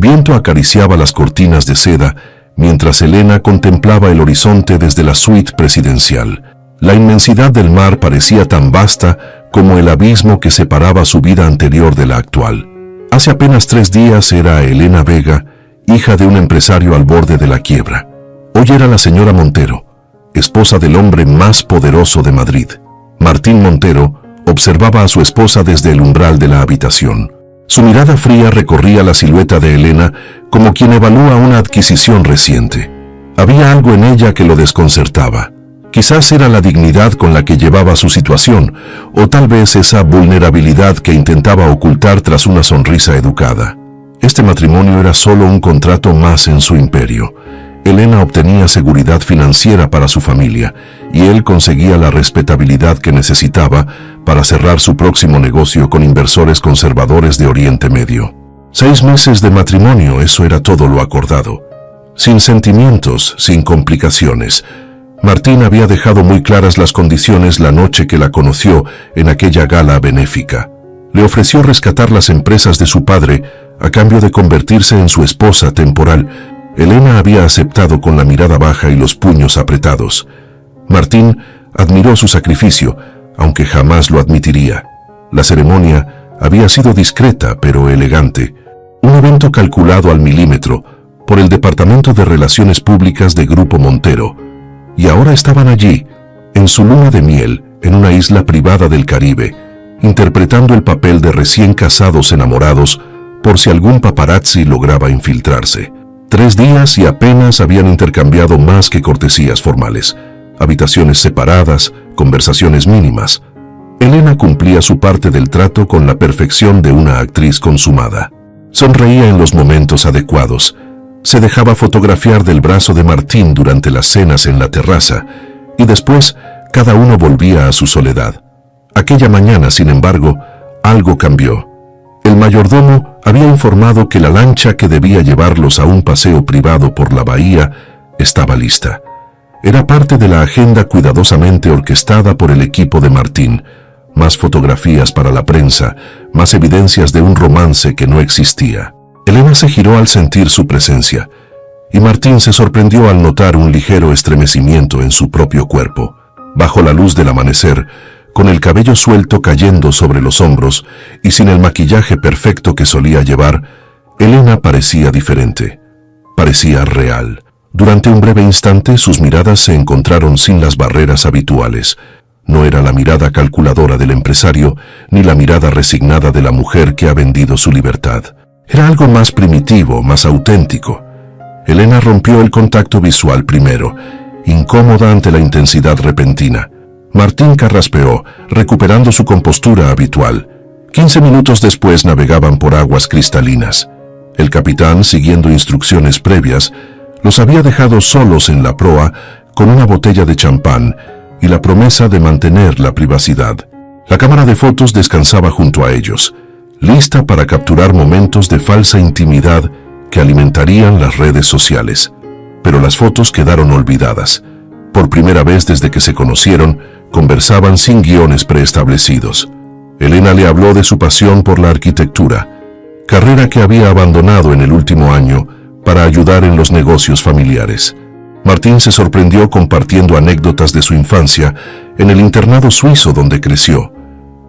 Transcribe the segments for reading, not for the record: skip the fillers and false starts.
viento acariciaba las cortinas de seda, mientras Elena contemplaba el horizonte desde la suite presidencial. La inmensidad del mar parecía tan vasta como el abismo que separaba su vida anterior de la actual. Hace apenas 3 días era Elena Vega, hija de un empresario al borde de la quiebra. Hoy era la señora Montero, esposa del hombre más poderoso de Madrid. Martín Montero observaba a su esposa desde el umbral de la habitación. Su mirada fría recorría la silueta de Elena como quien evalúa una adquisición reciente. Había algo en ella que lo desconcertaba. Quizás era la dignidad con la que llevaba su situación, o tal vez esa vulnerabilidad que intentaba ocultar tras una sonrisa educada. Este matrimonio era solo un contrato más en su imperio. Elena obtenía seguridad financiera para su familia, y él conseguía la respetabilidad que necesitaba para cerrar su próximo negocio con inversores conservadores de Oriente Medio. 6 meses de matrimonio, eso era todo lo acordado. Sin sentimientos, sin complicaciones. Martín había dejado muy claras las condiciones la noche que la conoció en aquella gala benéfica. Le ofreció rescatar las empresas de su padre a cambio de convertirse en su esposa temporal. Elena había aceptado con la mirada baja y los puños apretados. Martín admiró su sacrificio, aunque jamás lo admitiría. La ceremonia había sido discreta pero elegante, un evento calculado al milímetro por el Departamento de Relaciones Públicas de Grupo Montero, y ahora estaban allí, en su luna de miel, en una isla privada del Caribe, interpretando el papel de recién casados enamorados por si algún paparazzi lograba infiltrarse. 3 días y apenas habían intercambiado más que cortesías formales, habitaciones separadas, conversaciones mínimas. Elena cumplía su parte del trato con la perfección de una actriz consumada. Sonreía en los momentos adecuados, se dejaba fotografiar del brazo de Martín durante las cenas en la terraza, y después cada uno volvía a su soledad. Aquella mañana, sin embargo, algo cambió. El mayordomo había informado que la lancha que debía llevarlos a un paseo privado por la bahía estaba lista. Era parte de la agenda cuidadosamente orquestada por el equipo de Martín. Más fotografías para la prensa, más evidencias de un romance que no existía. Elena se giró al sentir su presencia, y Martín se sorprendió al notar un ligero estremecimiento en su propio cuerpo. Bajo la luz del amanecer, con el cabello suelto cayendo sobre los hombros y sin el maquillaje perfecto que solía llevar, Elena parecía diferente. Parecía real. Durante un breve instante sus miradas se encontraron sin las barreras habituales. No era la mirada calculadora del empresario, ni la mirada resignada de la mujer que ha vendido su libertad. Era algo más primitivo, más auténtico. Elena rompió el contacto visual primero, incómoda ante la intensidad repentina. Martín carraspeó, recuperando su compostura habitual. 15 minutos después navegaban por aguas cristalinas. El capitán, siguiendo instrucciones previas, los había dejado solos en la proa con una botella de champán y la promesa de mantener la privacidad. La cámara de fotos descansaba junto a ellos, lista para capturar momentos de falsa intimidad que alimentarían las redes sociales. Pero las fotos quedaron olvidadas. Por primera vez desde que se conocieron, conversaban sin guiones preestablecidos. Elena le habló de su pasión por la arquitectura, carrera que había abandonado en el último año para ayudar en los negocios familiares. Martín se sorprendió compartiendo anécdotas de su infancia en el internado suizo donde creció,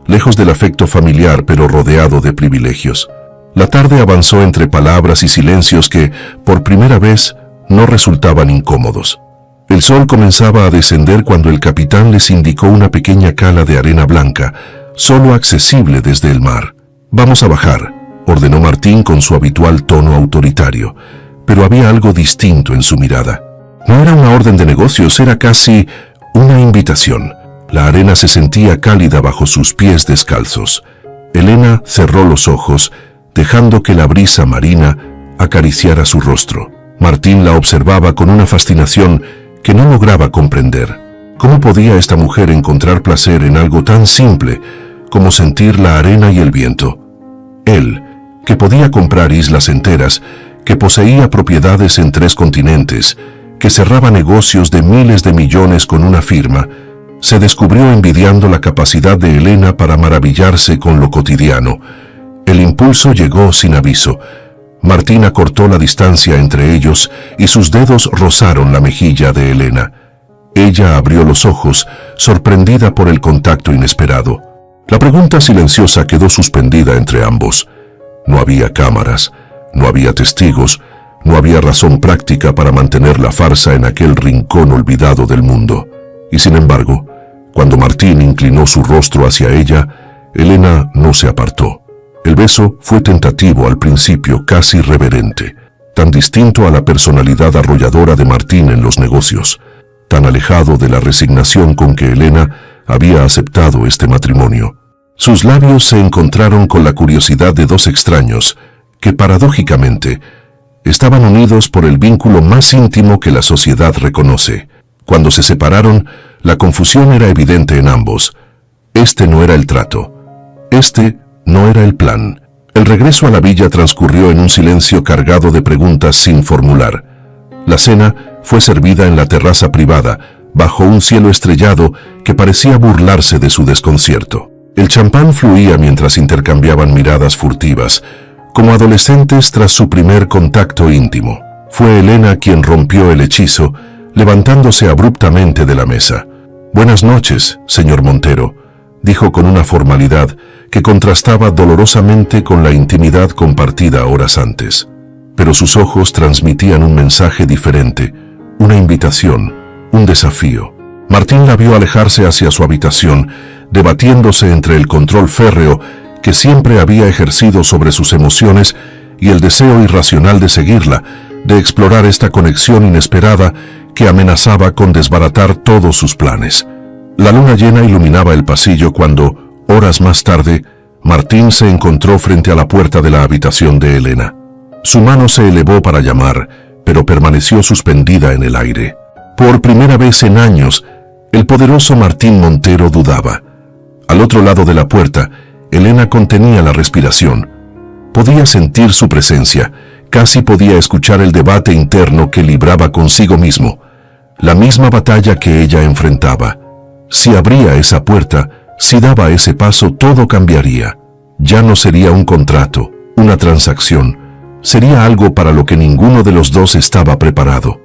lejos del afecto familiar pero rodeado de privilegios. La tarde avanzó entre palabras y silencios que, por primera vez, no resultaban incómodos. El sol comenzaba a descender cuando el capitán les indicó una pequeña cala de arena blanca, solo accesible desde el mar. «Vamos a bajar», ordenó Martín con su habitual tono autoritario, pero había algo distinto en su mirada. No era una orden de negocios, era casi una invitación. La arena se sentía cálida bajo sus pies descalzos. Elena cerró los ojos, dejando que la brisa marina acariciara su rostro. Martín la observaba con una fascinación que no lograba comprender. ¿Cómo podía esta mujer encontrar placer en algo tan simple como sentir la arena y el viento? Él, que podía comprar islas enteras, que poseía propiedades en 3 continentes, que cerraba negocios de miles de millones con una firma, se descubrió envidiando la capacidad de Elena para maravillarse con lo cotidiano. El impulso llegó sin aviso. Martín acortó la distancia entre ellos y sus dedos rozaron la mejilla de Elena. Ella abrió los ojos, sorprendida por el contacto inesperado. La pregunta silenciosa quedó suspendida entre ambos. No había cámaras, no había testigos, no había razón práctica para mantener la farsa en aquel rincón olvidado del mundo. Y sin embargo, cuando Martín inclinó su rostro hacia ella, Elena no se apartó. El beso fue tentativo al principio, casi reverente, tan distinto a la personalidad arrolladora de Martín en los negocios, tan alejado de la resignación con que Elena había aceptado este matrimonio. Sus labios se encontraron con la curiosidad de dos extraños que, paradójicamente, estaban unidos por el vínculo más íntimo que la sociedad reconoce. Cuando se separaron, la confusión era evidente en ambos. Este no era el trato. Este no era el plan. El regreso a la villa transcurrió en un silencio cargado de preguntas sin formular. La cena fue servida en la terraza privada, bajo un cielo estrellado que parecía burlarse de su desconcierto. El champán fluía mientras intercambiaban miradas furtivas, como adolescentes tras su primer contacto íntimo. Fue Elena quien rompió el hechizo, levantándose abruptamente de la mesa. «Buenas noches, señor Montero», dijo con una formalidad que contrastaba dolorosamente con la intimidad compartida horas antes. Pero sus ojos transmitían un mensaje diferente, una invitación, un desafío. Martín la vio alejarse hacia su habitación, debatiéndose entre el control férreo que siempre había ejercido sobre sus emociones y el deseo irracional de seguirla, de explorar esta conexión inesperada que amenazaba con desbaratar todos sus planes. La luna llena iluminaba el pasillo cuando, horas más tarde, Martín se encontró frente a la puerta de la habitación de Elena. Su mano se elevó para llamar, pero permaneció suspendida en el aire. Por primera vez en años, el poderoso Martín Montero dudaba. Al otro lado de la puerta, Elena contenía la respiración. Podía sentir su presencia, casi podía escuchar el debate interno que libraba consigo mismo, la misma batalla que ella enfrentaba. Si abría esa puerta, si daba ese paso, todo cambiaría. Ya no sería un contrato, una transacción, sería algo para lo que ninguno de los dos estaba preparado.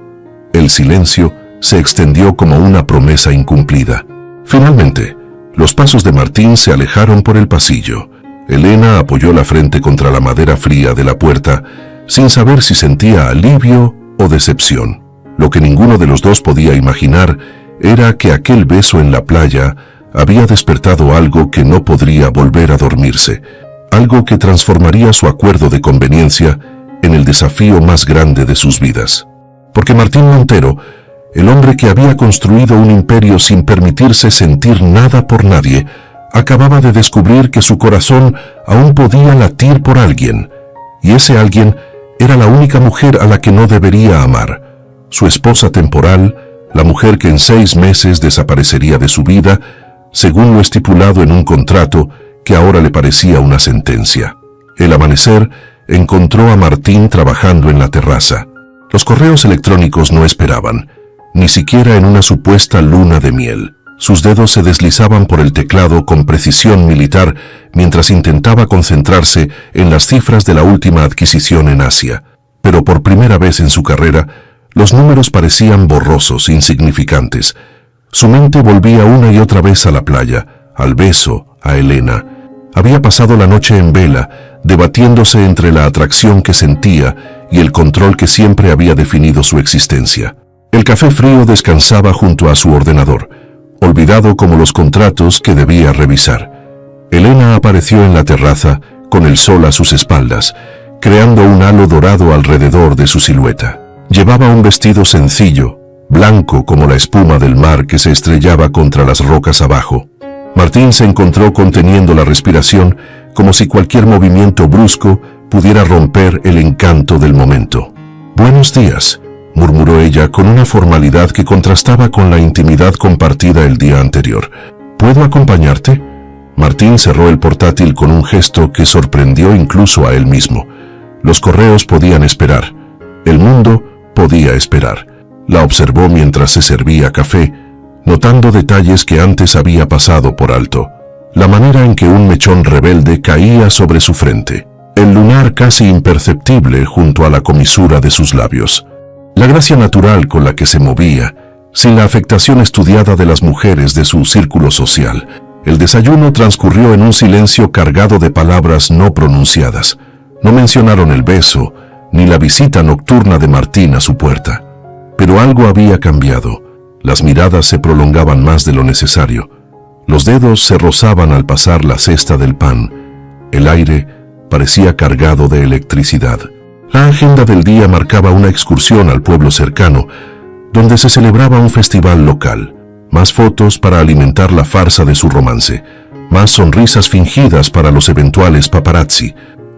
El silencio se extendió como una promesa incumplida. Finalmente, los pasos de Martín se alejaron por el pasillo. Elena apoyó la frente contra la madera fría de la puerta, sin saber si sentía alivio o decepción. Lo que ninguno de los dos podía imaginar era que aquel beso en la playa había despertado algo que no podría volver a dormirse, algo que transformaría su acuerdo de conveniencia en el desafío más grande de sus vidas. Porque Martín Montero, el hombre que había construido un imperio sin permitirse sentir nada por nadie, acababa de descubrir que su corazón aún podía latir por alguien, y ese alguien era la única mujer a la que no debería amar, su esposa temporal, la mujer que en 6 meses desaparecería de su vida, según lo estipulado en un contrato que ahora le parecía una sentencia. El amanecer encontró a Martín trabajando en la terraza. Los correos electrónicos no esperaban, ni siquiera en una supuesta luna de miel. Sus dedos se deslizaban por el teclado con precisión militar mientras intentaba concentrarse en las cifras de la última adquisición en Asia. Pero por primera vez en su carrera, los números parecían borrosos, insignificantes. Su mente volvía una y otra vez a la playa, al beso, a Elena. Había pasado la noche en vela, debatiéndose entre la atracción que sentía y el control que siempre había definido su existencia. El café frío descansaba junto a su ordenador, olvidado como los contratos que debía revisar. Elena apareció en la terraza con el sol a sus espaldas, creando un halo dorado alrededor de su silueta. Llevaba un vestido sencillo, blanco como la espuma del mar que se estrellaba contra las rocas abajo. Martín se encontró conteniendo la respiración, como si cualquier movimiento brusco pudiera romper el encanto del momento. «Buenos días», murmuró ella con una formalidad que contrastaba con la intimidad compartida el día anterior. «¿Puedo acompañarte?» Martín cerró el portátil con un gesto que sorprendió incluso a él mismo. Los correos podían esperar. El mundo podía esperar. La observó mientras se servía café, notando detalles que antes había pasado por alto. La manera en que un mechón rebelde caía sobre su frente. el lunar casi imperceptible junto a la comisura de sus labios. La gracia natural con la que se movía, sin la afectación estudiada de las mujeres de su círculo social. El desayuno transcurrió en un silencio cargado de palabras no pronunciadas. No mencionaron el beso, ni la visita nocturna de Martín a su puerta. Pero algo había cambiado. Las miradas se prolongaban más de lo necesario. Los dedos se rozaban al pasar la cesta del pan. El aire parecía cargado de electricidad. La agenda del día marcaba una excursión al pueblo cercano, donde se celebraba un festival local. Más fotos para alimentar la farsa de su romance. Más sonrisas fingidas para los eventuales paparazzi.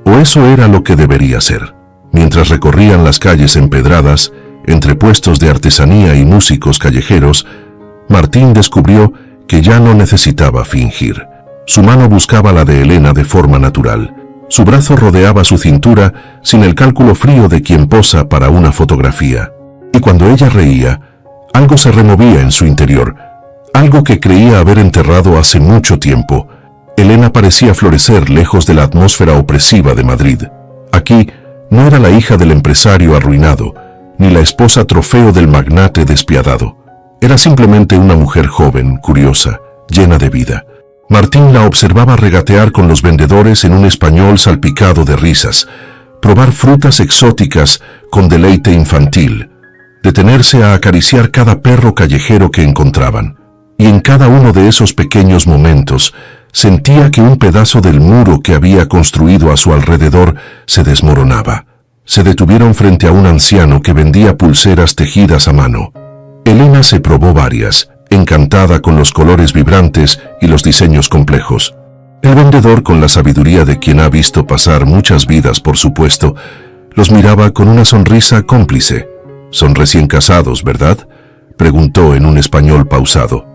O eso era lo que debería ser. Mientras recorrían las calles empedradas, entre puestos de artesanía y músicos callejeros, Martín descubrió que ya no necesitaba fingir. Su mano buscaba la de Elena de forma natural. Su brazo rodeaba su cintura sin el cálculo frío de quien posa para una fotografía. Y cuando ella reía, algo se removía en su interior, algo que creía haber enterrado hace mucho tiempo. Elena parecía florecer lejos de la atmósfera opresiva de Madrid. Aquí no era la hija del empresario arruinado, ni la esposa trofeo del magnate despiadado. Era simplemente una mujer joven, curiosa, llena de vida. Martín la observaba regatear con los vendedores en un español salpicado de risas, probar frutas exóticas con deleite infantil, detenerse a acariciar cada perro callejero que encontraban. Y en cada uno de esos pequeños momentos, sentía que un pedazo del muro que había construido a su alrededor se desmoronaba. Se detuvieron frente a un anciano que vendía pulseras tejidas a mano. Elena se probó varias, encantada con los colores vibrantes y los diseños complejos. El vendedor, con la sabiduría de quien ha visto pasar muchas vidas por supuesto, los miraba con una sonrisa cómplice. «Son recién casados, ¿verdad?», preguntó en un español pausado.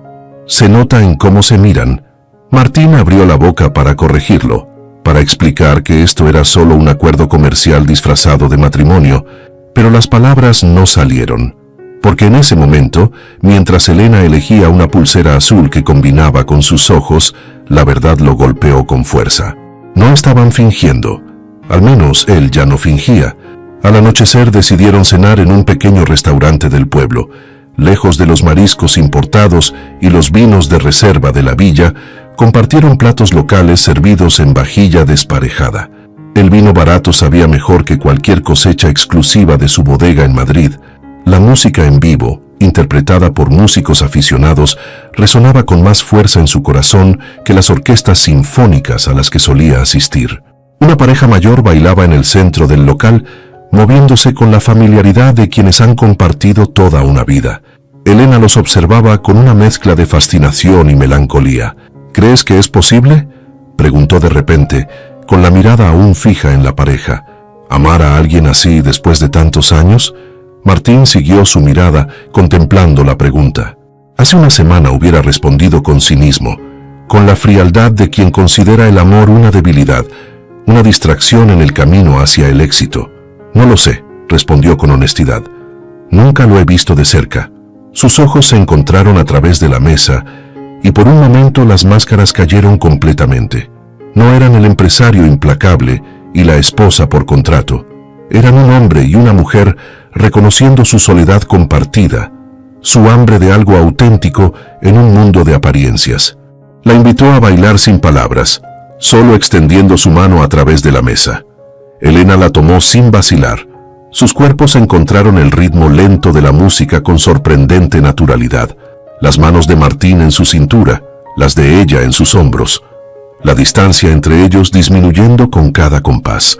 «Se nota en cómo se miran». Martín abrió la boca para corregirlo, para explicar que esto era solo un acuerdo comercial disfrazado de matrimonio, pero las palabras no salieron, porque en ese momento, mientras Elena elegía una pulsera azul que combinaba con sus ojos, la verdad lo golpeó con fuerza. No estaban fingiendo, al menos él ya no fingía. Al anochecer decidieron cenar en un pequeño restaurante del pueblo, lejos de los mariscos importados y los vinos de reserva de la villa. Compartieron platos locales servidos en vajilla desparejada. El vino barato sabía mejor que cualquier cosecha exclusiva de su bodega en Madrid. La música en vivo, interpretada por músicos aficionados, resonaba con más fuerza en su corazón que las orquestas sinfónicas a las que solía asistir. Una pareja mayor bailaba en el centro del local, moviéndose con la familiaridad de quienes han compartido toda una vida. Elena los observaba con una mezcla de fascinación y melancolía. «¿Crees que es posible?», preguntó de repente, con la mirada aún fija en la pareja. «¿Amar a alguien así después de tantos años?». Martín siguió su mirada, contemplando la pregunta. Hace una semana hubiera respondido con cinismo, con la frialdad de quien considera el amor una debilidad, una distracción en el camino hacia el éxito. «No lo sé», respondió con honestidad. «Nunca lo he visto de cerca». Sus ojos se encontraron a través de la mesa, y por un momento las máscaras cayeron completamente. No eran el empresario implacable y la esposa por contrato. Eran un hombre y una mujer reconociendo su soledad compartida, su hambre de algo auténtico en un mundo de apariencias. La invitó a bailar sin palabras, solo extendiendo su mano a través de la mesa. Elena la tomó sin vacilar. Sus cuerpos encontraron el ritmo lento de la música con sorprendente naturalidad. Las manos de Martín en su cintura, las de ella en sus hombros. La distancia entre ellos disminuyendo con cada compás.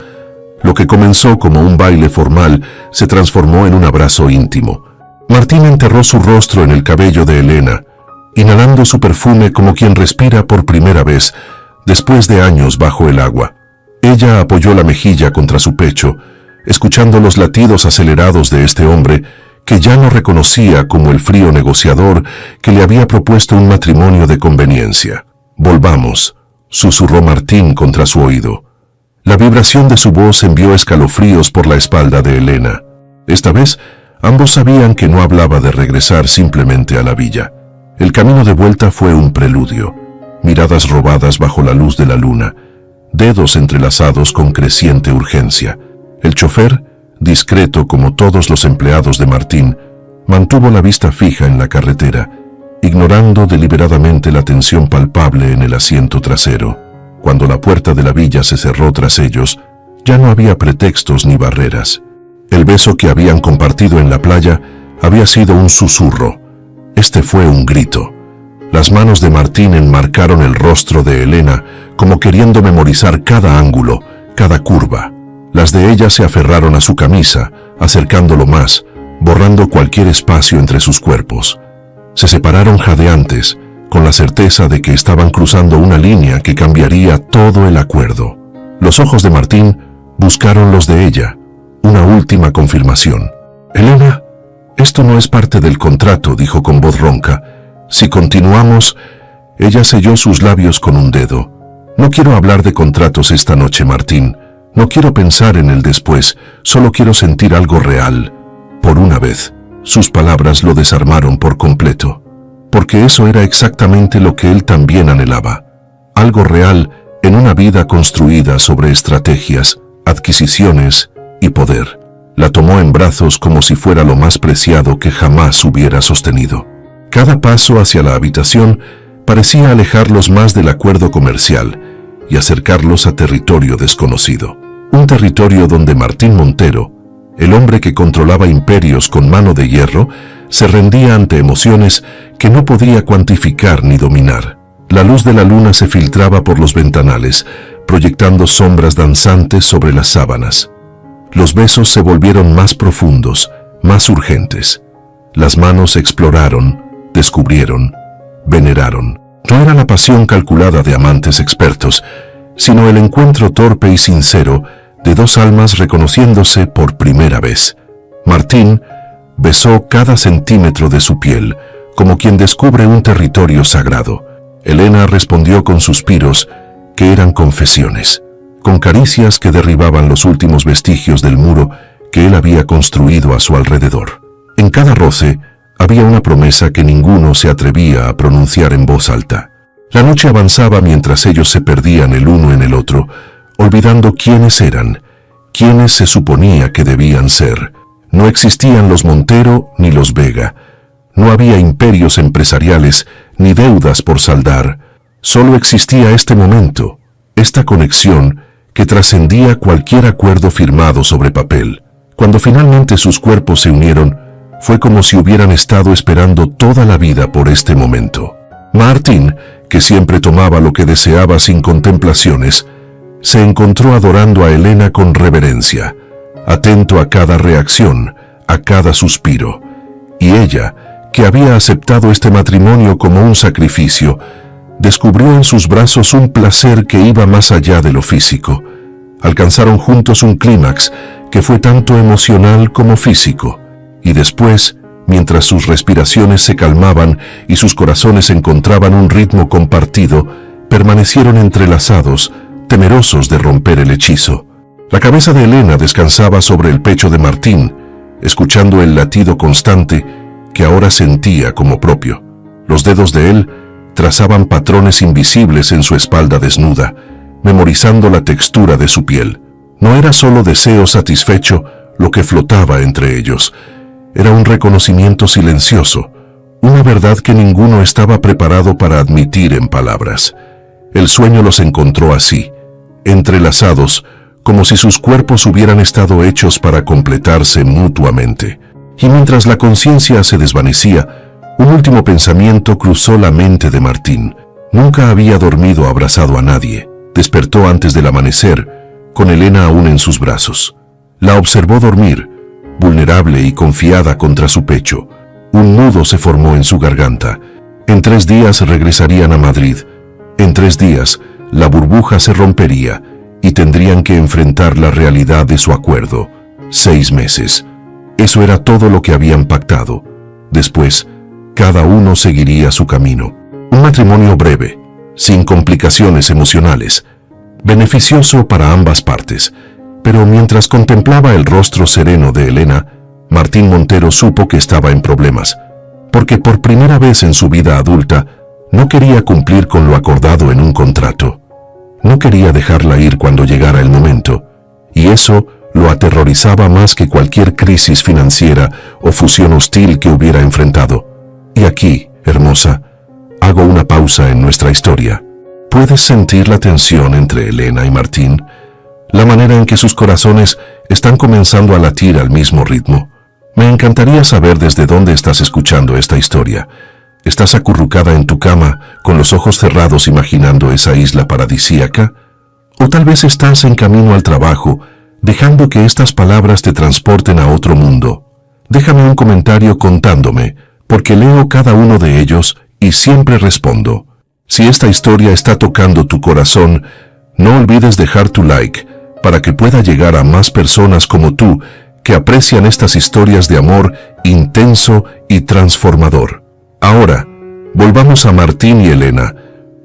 Lo que comenzó como un baile formal se transformó en un abrazo íntimo. Martín enterró su rostro en el cabello de Elena, inhalando su perfume como quien respira por primera vez, después de años bajo el agua. Ella apoyó la mejilla contra su pecho, escuchando los latidos acelerados de este hombre, que ya no reconocía como el frío negociador que le había propuesto un matrimonio de conveniencia. «Volvamos», susurró Martín contra su oído. La vibración de su voz envió escalofríos por la espalda de Elena. Esta vez, ambos sabían que no hablaba de regresar simplemente a la villa. El camino de vuelta fue un preludio. Miradas robadas bajo la luz de la luna. dedos entrelazados con creciente urgencia. El chofer, discreto como todos los empleados de Martín, mantuvo la vista fija en la carretera, ignorando deliberadamente la tensión palpable en el asiento trasero. Cuando la puerta de la villa se cerró tras ellos, ya no había pretextos ni barreras. El beso que habían compartido en la playa había sido un susurro. Este fue un grito. Las manos de Martín enmarcaron el rostro de Elena como queriendo memorizar cada ángulo, cada curva. Las de ella se aferraron a su camisa, acercándolo más, borrando cualquier espacio entre sus cuerpos. Se separaron jadeantes, con la certeza de que estaban cruzando una línea que cambiaría todo el acuerdo. Los ojos de Martín buscaron los de ella, una última confirmación. «Elena, esto no es parte del contrato», dijo con voz ronca. «Si continuamos...» Ella selló sus labios con un dedo. «No quiero hablar de contratos esta noche, Martín. No quiero pensar en el después, solo quiero sentir algo real. Por una vez». Sus palabras lo desarmaron por completo, porque eso era exactamente lo que él también anhelaba. Algo real en una vida construida sobre estrategias, adquisiciones y poder. La tomó en brazos como si fuera lo más preciado que jamás hubiera sostenido. Cada paso hacia la habitación parecía alejarlos más del acuerdo comercial y acercarlos a territorio desconocido. Un territorio donde Martín Montero, el hombre que controlaba imperios con mano de hierro, se rendía ante emociones que no podía cuantificar ni dominar. La luz de la luna se filtraba por los ventanales, proyectando sombras danzantes sobre las sábanas. Los besos se volvieron más profundos, más urgentes. Las manos exploraron, descubrieron, veneraron. No era la pasión calculada de amantes expertos, sino el encuentro torpe y sincero de dos almas reconociéndose por primera vez. Martín besó cada centímetro de su piel, como quien descubre un territorio sagrado. Elena respondió con suspiros que eran confesiones, con caricias que derribaban los últimos vestigios del muro que él había construido a su alrededor. En cada roce había una promesa que ninguno se atrevía a pronunciar en voz alta. La noche avanzaba mientras ellos se perdían el uno en el otro, olvidando quiénes eran, quiénes se suponía que debían ser. No existían los Montero ni los Vega. No había imperios empresariales ni deudas por saldar. Solo existía este momento, esta conexión que trascendía cualquier acuerdo firmado sobre papel. Cuando finalmente sus cuerpos se unieron, fue como si hubieran estado esperando toda la vida por este momento. Martín, que siempre tomaba lo que deseaba sin contemplaciones, se encontró adorando a Elena con reverencia, atento a cada reacción, a cada suspiro. Y ella, que había aceptado este matrimonio como un sacrificio, descubrió en sus brazos un placer que iba más allá de lo físico. Alcanzaron juntos un clímax que fue tanto emocional como físico. Y después, mientras sus respiraciones se calmaban y sus corazones encontraban un ritmo compartido, permanecieron entrelazados, temerosos de romper el hechizo. La cabeza de Elena descansaba sobre el pecho de Martín, escuchando el latido constante que ahora sentía como propio. Los dedos de él trazaban patrones invisibles en su espalda desnuda, memorizando la textura de su piel. No era solo deseo satisfecho lo que flotaba entre ellos. Era un reconocimiento silencioso, una verdad que ninguno estaba preparado para admitir en palabras. El sueño los encontró así, entrelazados, como si sus cuerpos hubieran estado hechos para completarse mutuamente. Y mientras la conciencia se desvanecía, un último pensamiento cruzó la mente de Martín. Nunca había dormido abrazado a nadie. Despertó antes del amanecer, con Elena aún en sus brazos. La observó dormir, vulnerable y confiada contra su pecho. Un nudo se formó en su garganta. En 3 días regresarían a Madrid. En 3 días, la burbuja se rompería y tendrían que enfrentar la realidad de su acuerdo. 6 meses. Eso era todo lo que habían pactado. Después, cada uno seguiría su camino. Un matrimonio breve, sin complicaciones emocionales, beneficioso para ambas partes. Pero mientras contemplaba el rostro sereno de Elena, Martín Montero supo que estaba en problemas, porque por primera vez en su vida adulta no quería cumplir con lo acordado en un contrato. No quería dejarla ir cuando llegara el momento, y eso lo aterrorizaba más que cualquier crisis financiera o fusión hostil que hubiera enfrentado. Y aquí, hermosa, hago una pausa en nuestra historia. ¿Puedes sentir la tensión entre Elena y Martín? La manera en que sus corazones están comenzando a latir al mismo ritmo. Me encantaría saber desde dónde estás escuchando esta historia. ¿Estás acurrucada en tu cama, con los ojos cerrados imaginando esa isla paradisíaca? ¿O tal vez estás en camino al trabajo, dejando que estas palabras te transporten a otro mundo? Déjame un comentario contándome, porque leo cada uno de ellos y siempre respondo. Si esta historia está tocando tu corazón, no olvides dejar tu like para que pueda llegar a más personas como tú que aprecian estas historias de amor intenso y transformador. Ahora, volvamos a Martín y Elena,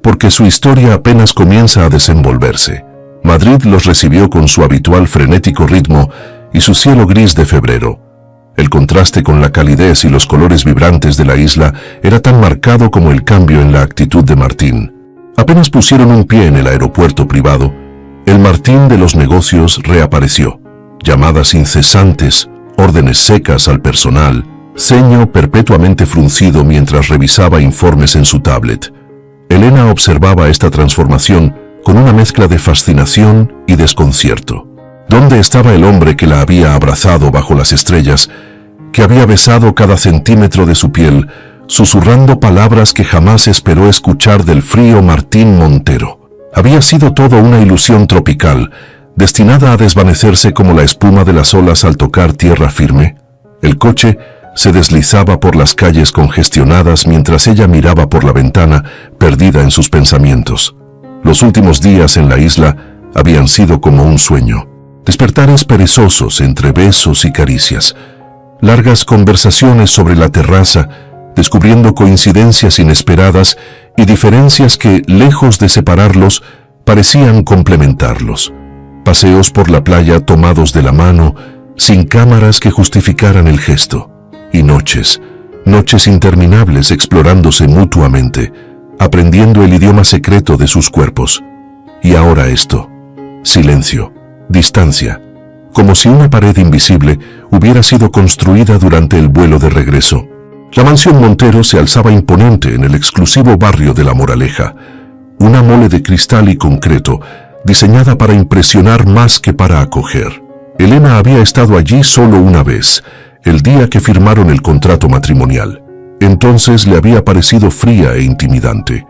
porque su historia apenas comienza a desenvolverse. Madrid los recibió con su habitual frenético ritmo y su cielo gris de febrero. El contraste con la calidez y los colores vibrantes de la isla era tan marcado como el cambio en la actitud de Martín. Apenas pusieron un pie en el aeropuerto privado, el Martín de los negocios reapareció. Llamadas incesantes, órdenes secas al personal, ceño perpetuamente fruncido mientras revisaba informes en su tablet. Elena observaba esta transformación con una mezcla de fascinación y desconcierto. ¿Dónde estaba el hombre que la había abrazado bajo las estrellas, que había besado cada centímetro de su piel, susurrando palabras que jamás esperó escuchar del frío Martín Montero? Había sido todo una ilusión tropical, destinada a desvanecerse como la espuma de las olas al tocar tierra firme. El coche se deslizaba por las calles congestionadas mientras ella miraba por la ventana, perdida en sus pensamientos. Los últimos días en la isla habían sido como un sueño. Despertares perezosos entre besos y caricias. Largas conversaciones sobre la terraza, descubriendo coincidencias inesperadas y diferencias que, lejos de separarlos, parecían complementarlos. Paseos por la playa tomados de la mano, sin cámaras que justificaran el gesto. Y noches interminables explorándose mutuamente, aprendiendo el idioma secreto de sus cuerpos. Y ahora esto. Silencio, distancia, como si una pared invisible hubiera sido construida durante el vuelo de regreso. La mansión Montero se alzaba imponente en el exclusivo barrio de La Moraleja, una mole de cristal y concreto, diseñada para impresionar más que para acoger. Elena había estado allí solo una vez, el día que firmaron el contrato matrimonial. Entonces le había parecido fría e intimidante.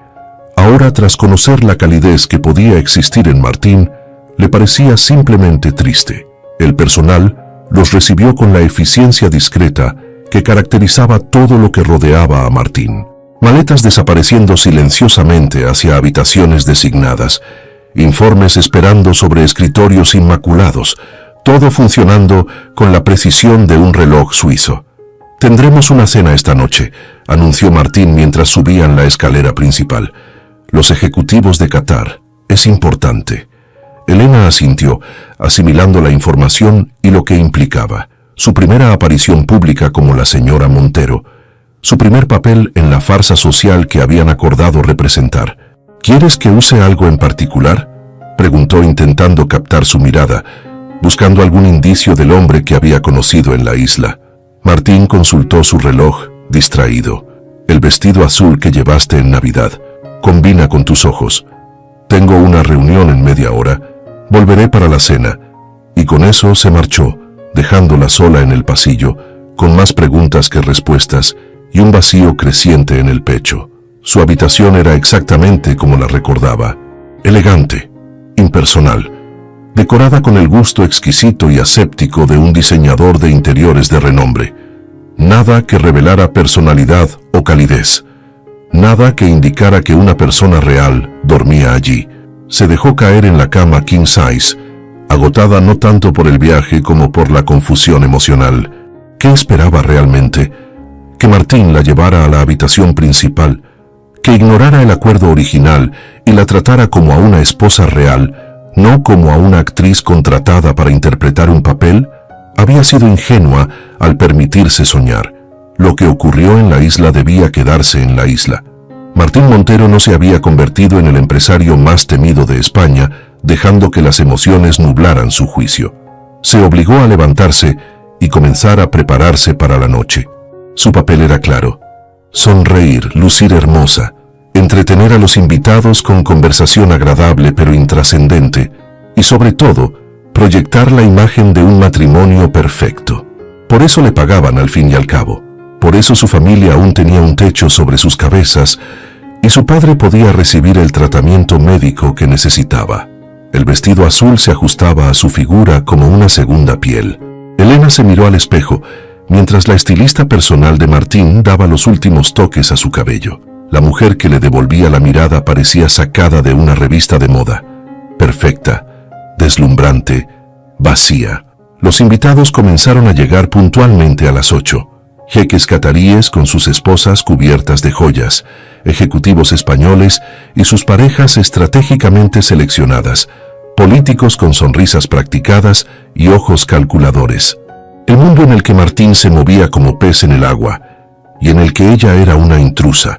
Ahora, tras conocer la calidez que podía existir en Martín, le parecía simplemente triste. El personal los recibió con la eficiencia discreta que caracterizaba todo lo que rodeaba a Martín. Maletas desapareciendo silenciosamente hacia habitaciones designadas, informes esperando sobre escritorios inmaculados, todo funcionando con la precisión de un reloj suizo. «Tendremos una cena esta noche», anunció Martín mientras subían la escalera principal. «Los ejecutivos de Qatar. Es importante». Elena asintió, asimilando la información y lo que implicaba. Su primera aparición pública como la señora Montero. Su primer papel en la farsa social que habían acordado representar. «¿Quieres que use algo en particular?», preguntó intentando captar su mirada, buscando algún indicio del hombre que había conocido en la isla. Martín consultó su reloj, distraído. «El vestido azul que llevaste en Navidad combina con tus ojos. Tengo una reunión en media hora. Volveré para la cena». Y con eso se marchó, dejándola sola en el pasillo, con más preguntas que respuestas y un vacío creciente en el pecho. Su habitación era exactamente como la recordaba. Elegante, impersonal, decorada con el gusto exquisito y aséptico de un diseñador de interiores de renombre. Nada que revelara personalidad o calidez. Nada que indicara que una persona real dormía allí. Se dejó caer en la cama king size, agotada no tanto por el viaje como por la confusión emocional. ¿Qué esperaba realmente? Que Martín la llevara a la habitación principal, que ignorara el acuerdo original y la tratara como a una esposa real, no como a una actriz contratada para interpretar un papel. Había sido ingenua al permitirse soñar. Lo que ocurrió en la isla debía quedarse en la isla. Martín Montero no se había convertido en el empresario más temido de España, dejando que las emociones nublaran su juicio. Se obligó a levantarse y comenzar a prepararse para la noche. Su papel era claro: sonreír, lucir hermosa, entretener a los invitados con conversación agradable pero intrascendente, y sobre todo, proyectar la imagen de un matrimonio perfecto. Por eso le pagaban al fin y al cabo. Por eso su familia aún tenía un techo sobre sus cabezas y su padre podía recibir el tratamiento médico que necesitaba. El vestido azul se ajustaba a su figura como una segunda piel. Elena se miró al espejo mientras la estilista personal de Martín daba los últimos toques a su cabello. La mujer que le devolvía la mirada parecía sacada de una revista de moda. Perfecta, deslumbrante, vacía. Los invitados comenzaron a llegar puntualmente a las 8. Jeques cataríes con sus esposas cubiertas de joyas, ejecutivos españoles y sus parejas estratégicamente seleccionadas, políticos con sonrisas practicadas y ojos calculadores. El mundo en el que Martín se movía como pez en el agua y en el que ella era una intrusa.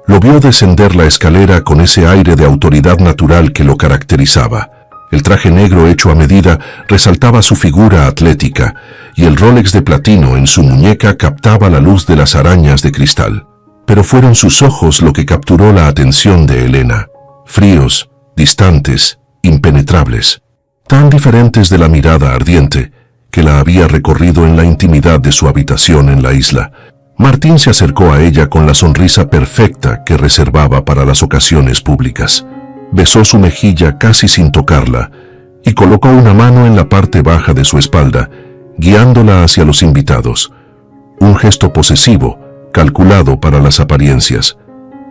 Lo vio descender la escalera con ese aire de autoridad natural que lo caracterizaba. El traje negro hecho a medida resaltaba su figura atlética y el Rolex de platino en su muñeca captaba la luz de las arañas de cristal. Pero fueron sus ojos lo que capturó la atención de Elena. Fríos, distantes, impenetrables, tan diferentes de la mirada ardiente que la había recorrido en la intimidad de su habitación en la isla. Martín se acercó a ella con la sonrisa perfecta que reservaba para las ocasiones públicas. Besó su mejilla casi sin tocarla y colocó una mano en la parte baja de su espalda, guiándola hacia los invitados. Un gesto posesivo, calculado para las apariencias.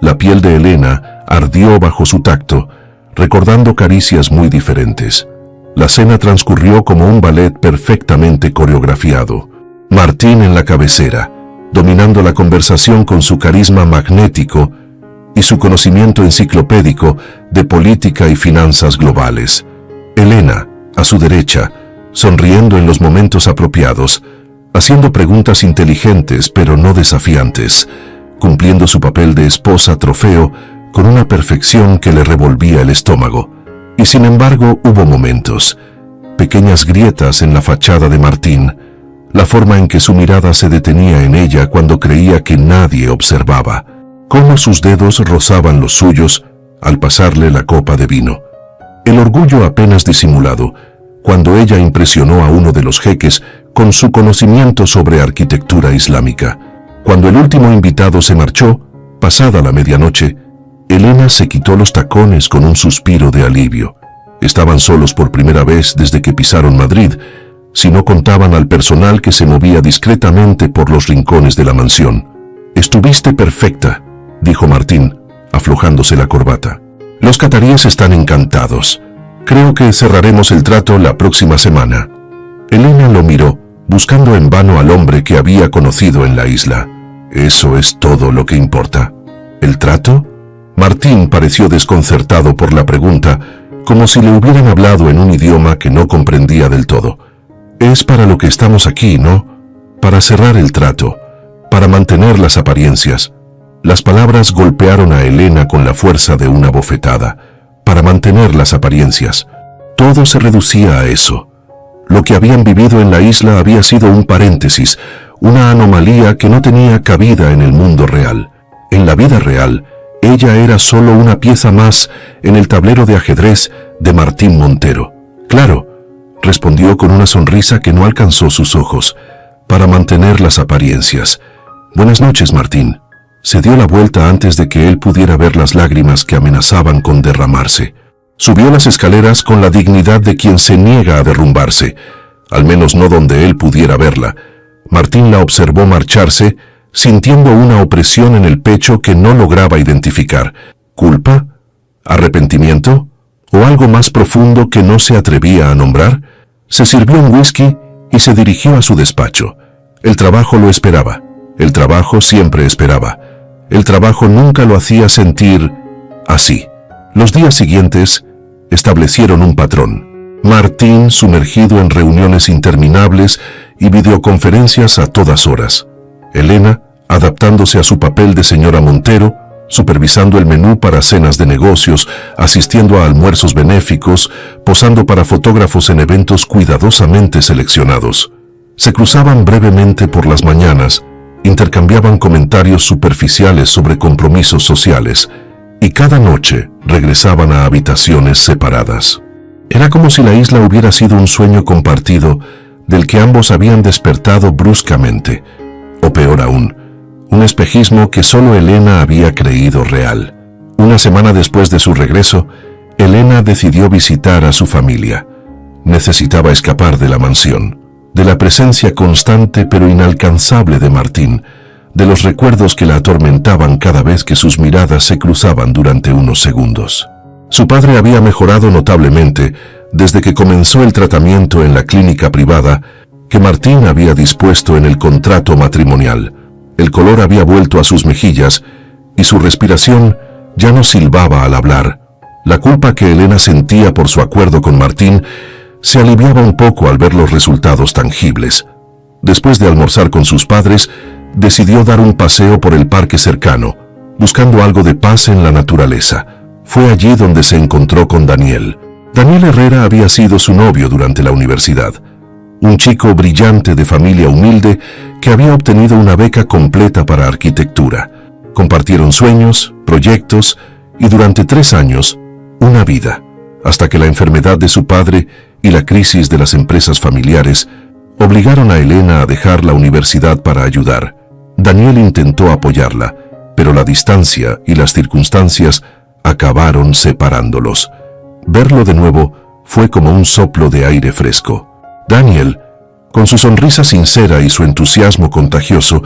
La piel de Elena ardió bajo su tacto, recordando caricias muy diferentes. La cena transcurrió como un ballet perfectamente coreografiado. Martín en la cabecera, dominando la conversación con su carisma magnético y su conocimiento enciclopédico de política y finanzas globales. Elena, a su derecha, sonriendo en los momentos apropiados, haciendo preguntas inteligentes pero no desafiantes, cumpliendo su papel de esposa trofeo con una perfección que le revolvía el estómago. Y sin embargo hubo momentos, pequeñas grietas en la fachada de Martín, la forma en que su mirada se detenía en ella cuando creía que nadie observaba, cómo sus dedos rozaban los suyos al pasarle la copa de vino. El orgullo apenas disimulado, cuando ella impresionó a uno de los jeques con su conocimiento sobre arquitectura islámica. Cuando el último invitado se marchó, pasada la medianoche, Elena se quitó los tacones con un suspiro de alivio. Estaban solos por primera vez desde que pisaron Madrid, si no contaban al personal que se movía discretamente por los rincones de la mansión. «Estuviste perfecta», dijo Martín, aflojándose la corbata. «Los cataríes están encantados. Creo que cerraremos el trato la próxima semana». Elena lo miró, buscando en vano al hombre que había conocido en la isla. «¿Eso es todo lo que importa? ¿El trato?» Martín pareció desconcertado por la pregunta, como si le hubieran hablado en un idioma que no comprendía del todo. «Es para lo que estamos aquí, ¿no? Para cerrar el trato, para mantener las apariencias». Las palabras golpearon a Elena con la fuerza de una bofetada. Para mantener las apariencias. Todo se reducía a eso. Lo que habían vivido en la isla había sido un paréntesis, una anomalía que no tenía cabida en el mundo real. En la vida real, ella era solo una pieza más en el tablero de ajedrez de Martín Montero. «Claro», respondió con una sonrisa que no alcanzó sus ojos, «para mantener las apariencias. Buenas noches, Martín». Se dio la vuelta antes de que él pudiera ver las lágrimas que amenazaban con derramarse. Subió las escaleras con la dignidad de quien se niega a derrumbarse, al menos no donde él pudiera verla. Martín la observó marcharse, sintiendo una opresión en el pecho que no lograba identificar. ¿Culpa? ¿Arrepentimiento? ¿O algo más profundo que no se atrevía a nombrar? Se sirvió un whisky y se dirigió a su despacho. El trabajo lo esperaba. El trabajo siempre esperaba. El trabajo nunca lo hacía sentir así. Los días siguientes establecieron un patrón. Martín sumergido en reuniones interminables y videoconferencias a todas horas. Elena adaptándose a su papel de señora Montero, supervisando el menú para cenas de negocios, asistiendo a almuerzos benéficos, posando para fotógrafos en eventos cuidadosamente seleccionados. Se cruzaban brevemente por las mañanas, intercambiaban comentarios superficiales sobre compromisos sociales, y cada noche regresaban a habitaciones separadas. Era como si la isla hubiera sido un sueño compartido del que ambos habían despertado bruscamente, o peor aún, un espejismo que solo Elena había creído real. Una semana después de su regreso, Elena decidió visitar a su familia. Necesitaba escapar de la mansión, de la presencia constante pero inalcanzable de Martín, de los recuerdos que la atormentaban cada vez que sus miradas se cruzaban durante unos segundos. Su padre había mejorado notablemente desde que comenzó el tratamiento en la clínica privada que Martín había dispuesto en el contrato matrimonial. El color había vuelto a sus mejillas y su respiración ya no silbaba al hablar. La culpa que Elena sentía por su acuerdo con Martín se aliviaba un poco al ver los resultados tangibles. Después de almorzar con sus padres, decidió dar un paseo por el parque cercano, buscando algo de paz en la naturaleza. Fue allí donde se encontró con Daniel. Daniel Herrera había sido su novio durante la universidad. Un chico brillante de familia humilde que había obtenido una beca completa para arquitectura. Compartieron sueños, proyectos y durante 3 años, una vida, hasta que la enfermedad de su padre y la crisis de las empresas familiares obligaron a Elena a dejar la universidad para ayudar. Daniel intentó apoyarla, pero la distancia y las circunstancias acabaron separándolos. Verlo de nuevo fue como un soplo de aire fresco. Daniel, con su sonrisa sincera y su entusiasmo contagioso,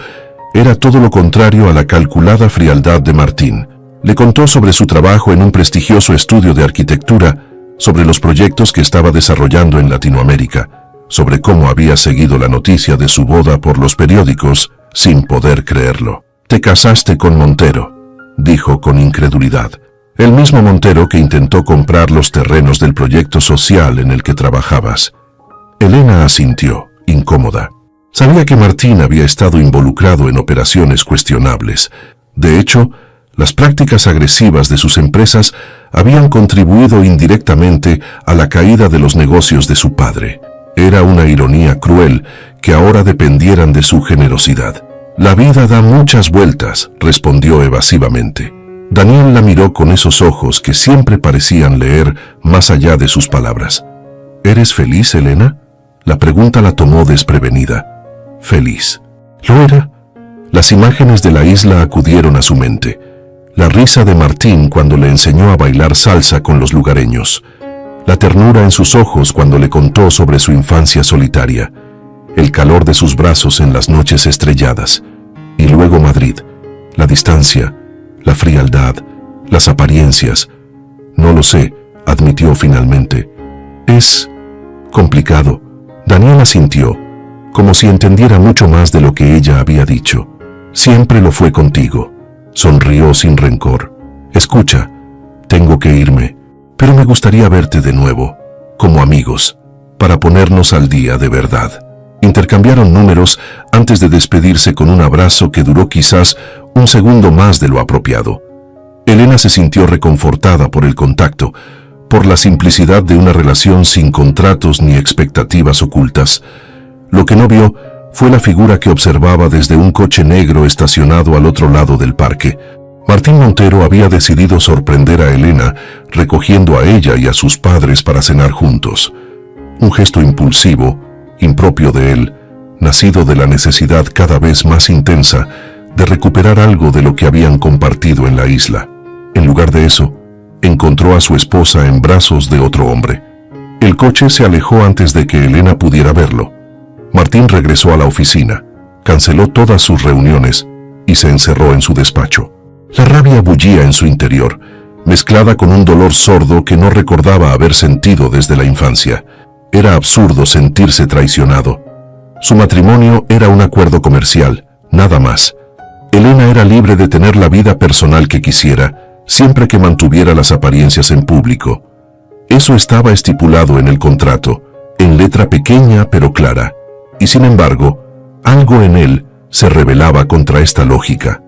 era todo lo contrario a la calculada frialdad de Martín. Le contó sobre su trabajo en un prestigioso estudio de arquitectura, sobre los proyectos que estaba desarrollando en Latinoamérica, sobre cómo había seguido la noticia de su boda por los periódicos sin poder creerlo. «Te casaste con Montero», dijo con incredulidad. «El mismo Montero que intentó comprar los terrenos del proyecto social en el que trabajabas». Elena asintió, incómoda. Sabía que Martín había estado involucrado en operaciones cuestionables. De hecho, las prácticas agresivas de sus empresas habían contribuido indirectamente a la caída de los negocios de su padre. Era una ironía cruel que ahora dependieran de su generosidad. «La vida da muchas vueltas», respondió evasivamente. Daniel la miró con esos ojos que siempre parecían leer más allá de sus palabras. «¿Eres feliz, Elena?». La pregunta la tomó desprevenida. Feliz. ¿Lo era? Las imágenes de la isla acudieron a su mente. La risa de Martín cuando le enseñó a bailar salsa con los lugareños. La ternura en sus ojos cuando le contó sobre su infancia solitaria. El calor de sus brazos en las noches estrelladas. Y luego Madrid. La distancia, la frialdad, las apariencias. «No lo sé», admitió finalmente. «Es complicado». Daniel asintió, como si entendiera mucho más de lo que ella había dicho. «Siempre lo fue contigo». Sonrió sin rencor. «Escucha, tengo que irme, pero me gustaría verte de nuevo, como amigos, para ponernos al día de verdad». Intercambiaron números antes de despedirse con un abrazo que duró quizás un segundo más de lo apropiado. Elena se sintió reconfortada por el contacto, por la simplicidad de una relación sin contratos ni expectativas ocultas. Lo que no vio fue la figura que observaba desde un coche negro estacionado al otro lado del parque. Martín Montero había decidido sorprender a Elena, recogiendo a ella y a sus padres para cenar juntos. Un gesto impulsivo, impropio de él, nacido de la necesidad cada vez más intensa de recuperar algo de lo que habían compartido en la isla. En lugar de eso, encontró a su esposa en brazos de otro hombre. El coche se alejó antes de que Elena pudiera verlo. Martín regresó a la oficina, canceló todas sus reuniones y se encerró en su despacho. La rabia bullía en su interior, mezclada con un dolor sordo que no recordaba haber sentido desde la infancia. Era absurdo sentirse traicionado. Su matrimonio era un acuerdo comercial, nada más. Elena era libre de tener la vida personal que quisiera, siempre que mantuviera las apariencias en público. Eso estaba estipulado en el contrato, en letra pequeña pero clara. Y sin embargo, algo en él se rebelaba contra esta lógica.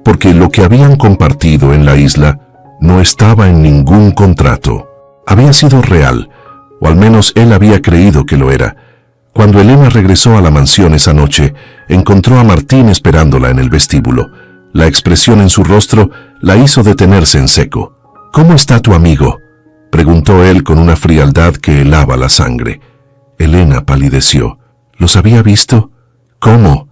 porque lo que habían compartido en la isla no estaba en ningún contrato. Había sido real, o al menos él había creído que lo era. Cuando Elena regresó a la mansión esa noche, encontró a Martín esperándola en el vestíbulo. La expresión en su rostro la hizo detenerse en seco. «¿Cómo está tu amigo?», preguntó él con una frialdad que helaba la sangre. Elena palideció. ¿Los había visto? ¿Cómo?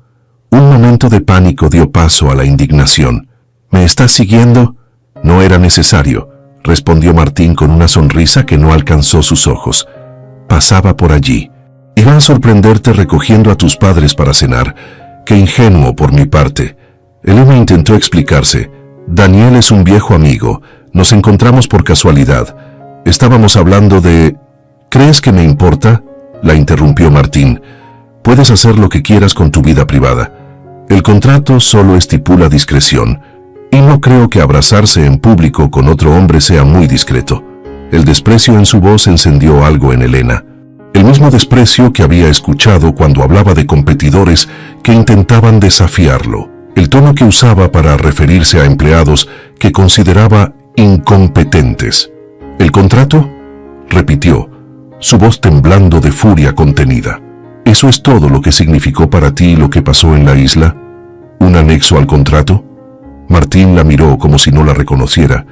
Un momento de pánico dio paso a la indignación. «¿Me estás siguiendo?». «No era necesario», respondió Martín con una sonrisa que no alcanzó sus ojos. «Pasaba por allí. Iba a sorprenderte recogiendo a tus padres para cenar. Qué ingenuo por mi parte». Elena intentó explicarse. «Daniel es un viejo amigo. Nos encontramos por casualidad. Estábamos hablando de...». «¿Crees que me importa?», la interrumpió Martín. «Puedes hacer lo que quieras con tu vida privada. El contrato solo estipula discreción, y no creo que abrazarse en público con otro hombre sea muy discreto». El desprecio en su voz encendió algo en Elena. El mismo desprecio que había escuchado cuando hablaba de competidores que intentaban desafiarlo. El tono que usaba para referirse a empleados que consideraba incompetentes. «¿El contrato?», repitió, su voz temblando de furia contenida. «¿Eso es todo lo que significó para ti lo que pasó en la isla? ¿Un anexo al contrato?». Martín la miró como si no la reconociera.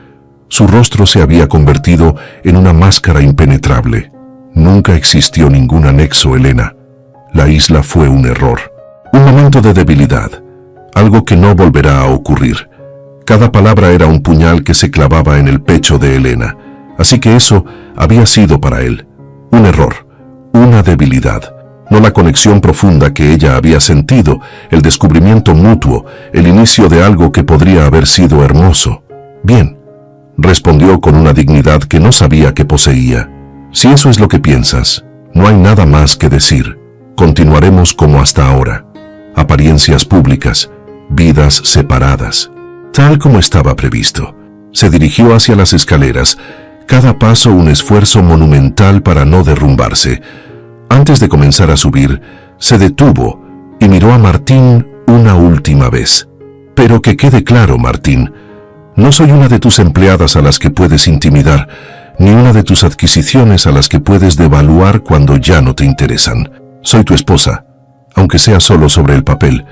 Su rostro se había convertido en una máscara impenetrable. «Nunca existió ningún anexo, Elena. La isla fue un error. Un momento de debilidad. Algo que no volverá a ocurrir». Cada palabra era un puñal que se clavaba en el pecho de Elena. Así que eso había sido para él un error, una debilidad. No la conexión profunda que ella había sentido, el descubrimiento mutuo, el inicio de algo que podría haber sido hermoso. «Bien», respondió con una dignidad que no sabía que poseía. «Si eso es lo que piensas, no hay nada más que decir. Continuaremos como hasta ahora. Apariencias públicas, vidas separadas». Tal como estaba previsto, se dirigió hacia las escaleras, cada paso un esfuerzo monumental para no derrumbarse. Antes de comenzar a subir, se detuvo y miró a Martín una última vez. «Pero que quede claro, Martín, no soy una de tus empleadas a las que puedes intimidar, ni una de tus adquisiciones a las que puedes devaluar cuando ya no te interesan. Soy tu esposa, aunque sea solo sobre el papel,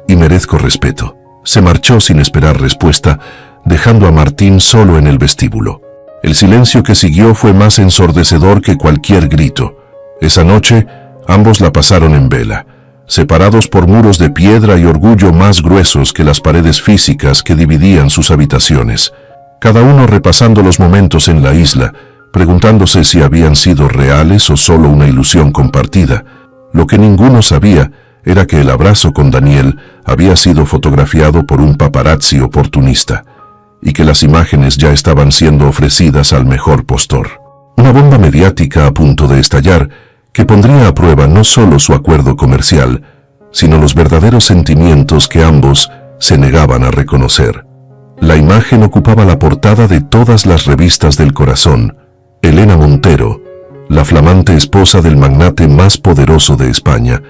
y merezco respeto». Se marchó sin esperar respuesta, dejando a Martín solo en el vestíbulo. El silencio que siguió fue más ensordecedor que cualquier grito. Esa noche, ambos la pasaron en vela, separados por muros de piedra y orgullo más gruesos que las paredes físicas que dividían sus habitaciones. Cada uno repasando los momentos en la isla, preguntándose si habían sido reales o solo una ilusión compartida. Lo que ninguno sabía era que el abrazo con Daniel había sido fotografiado por un paparazzi oportunista y que las imágenes ya estaban siendo ofrecidas al mejor postor. Una bomba mediática a punto de estallar que pondría a prueba no solo su acuerdo comercial, sino los verdaderos sentimientos que ambos se negaban a reconocer. La imagen ocupaba la portada de todas las revistas del corazón. Elena Montero, la flamante esposa del magnate más poderoso de España,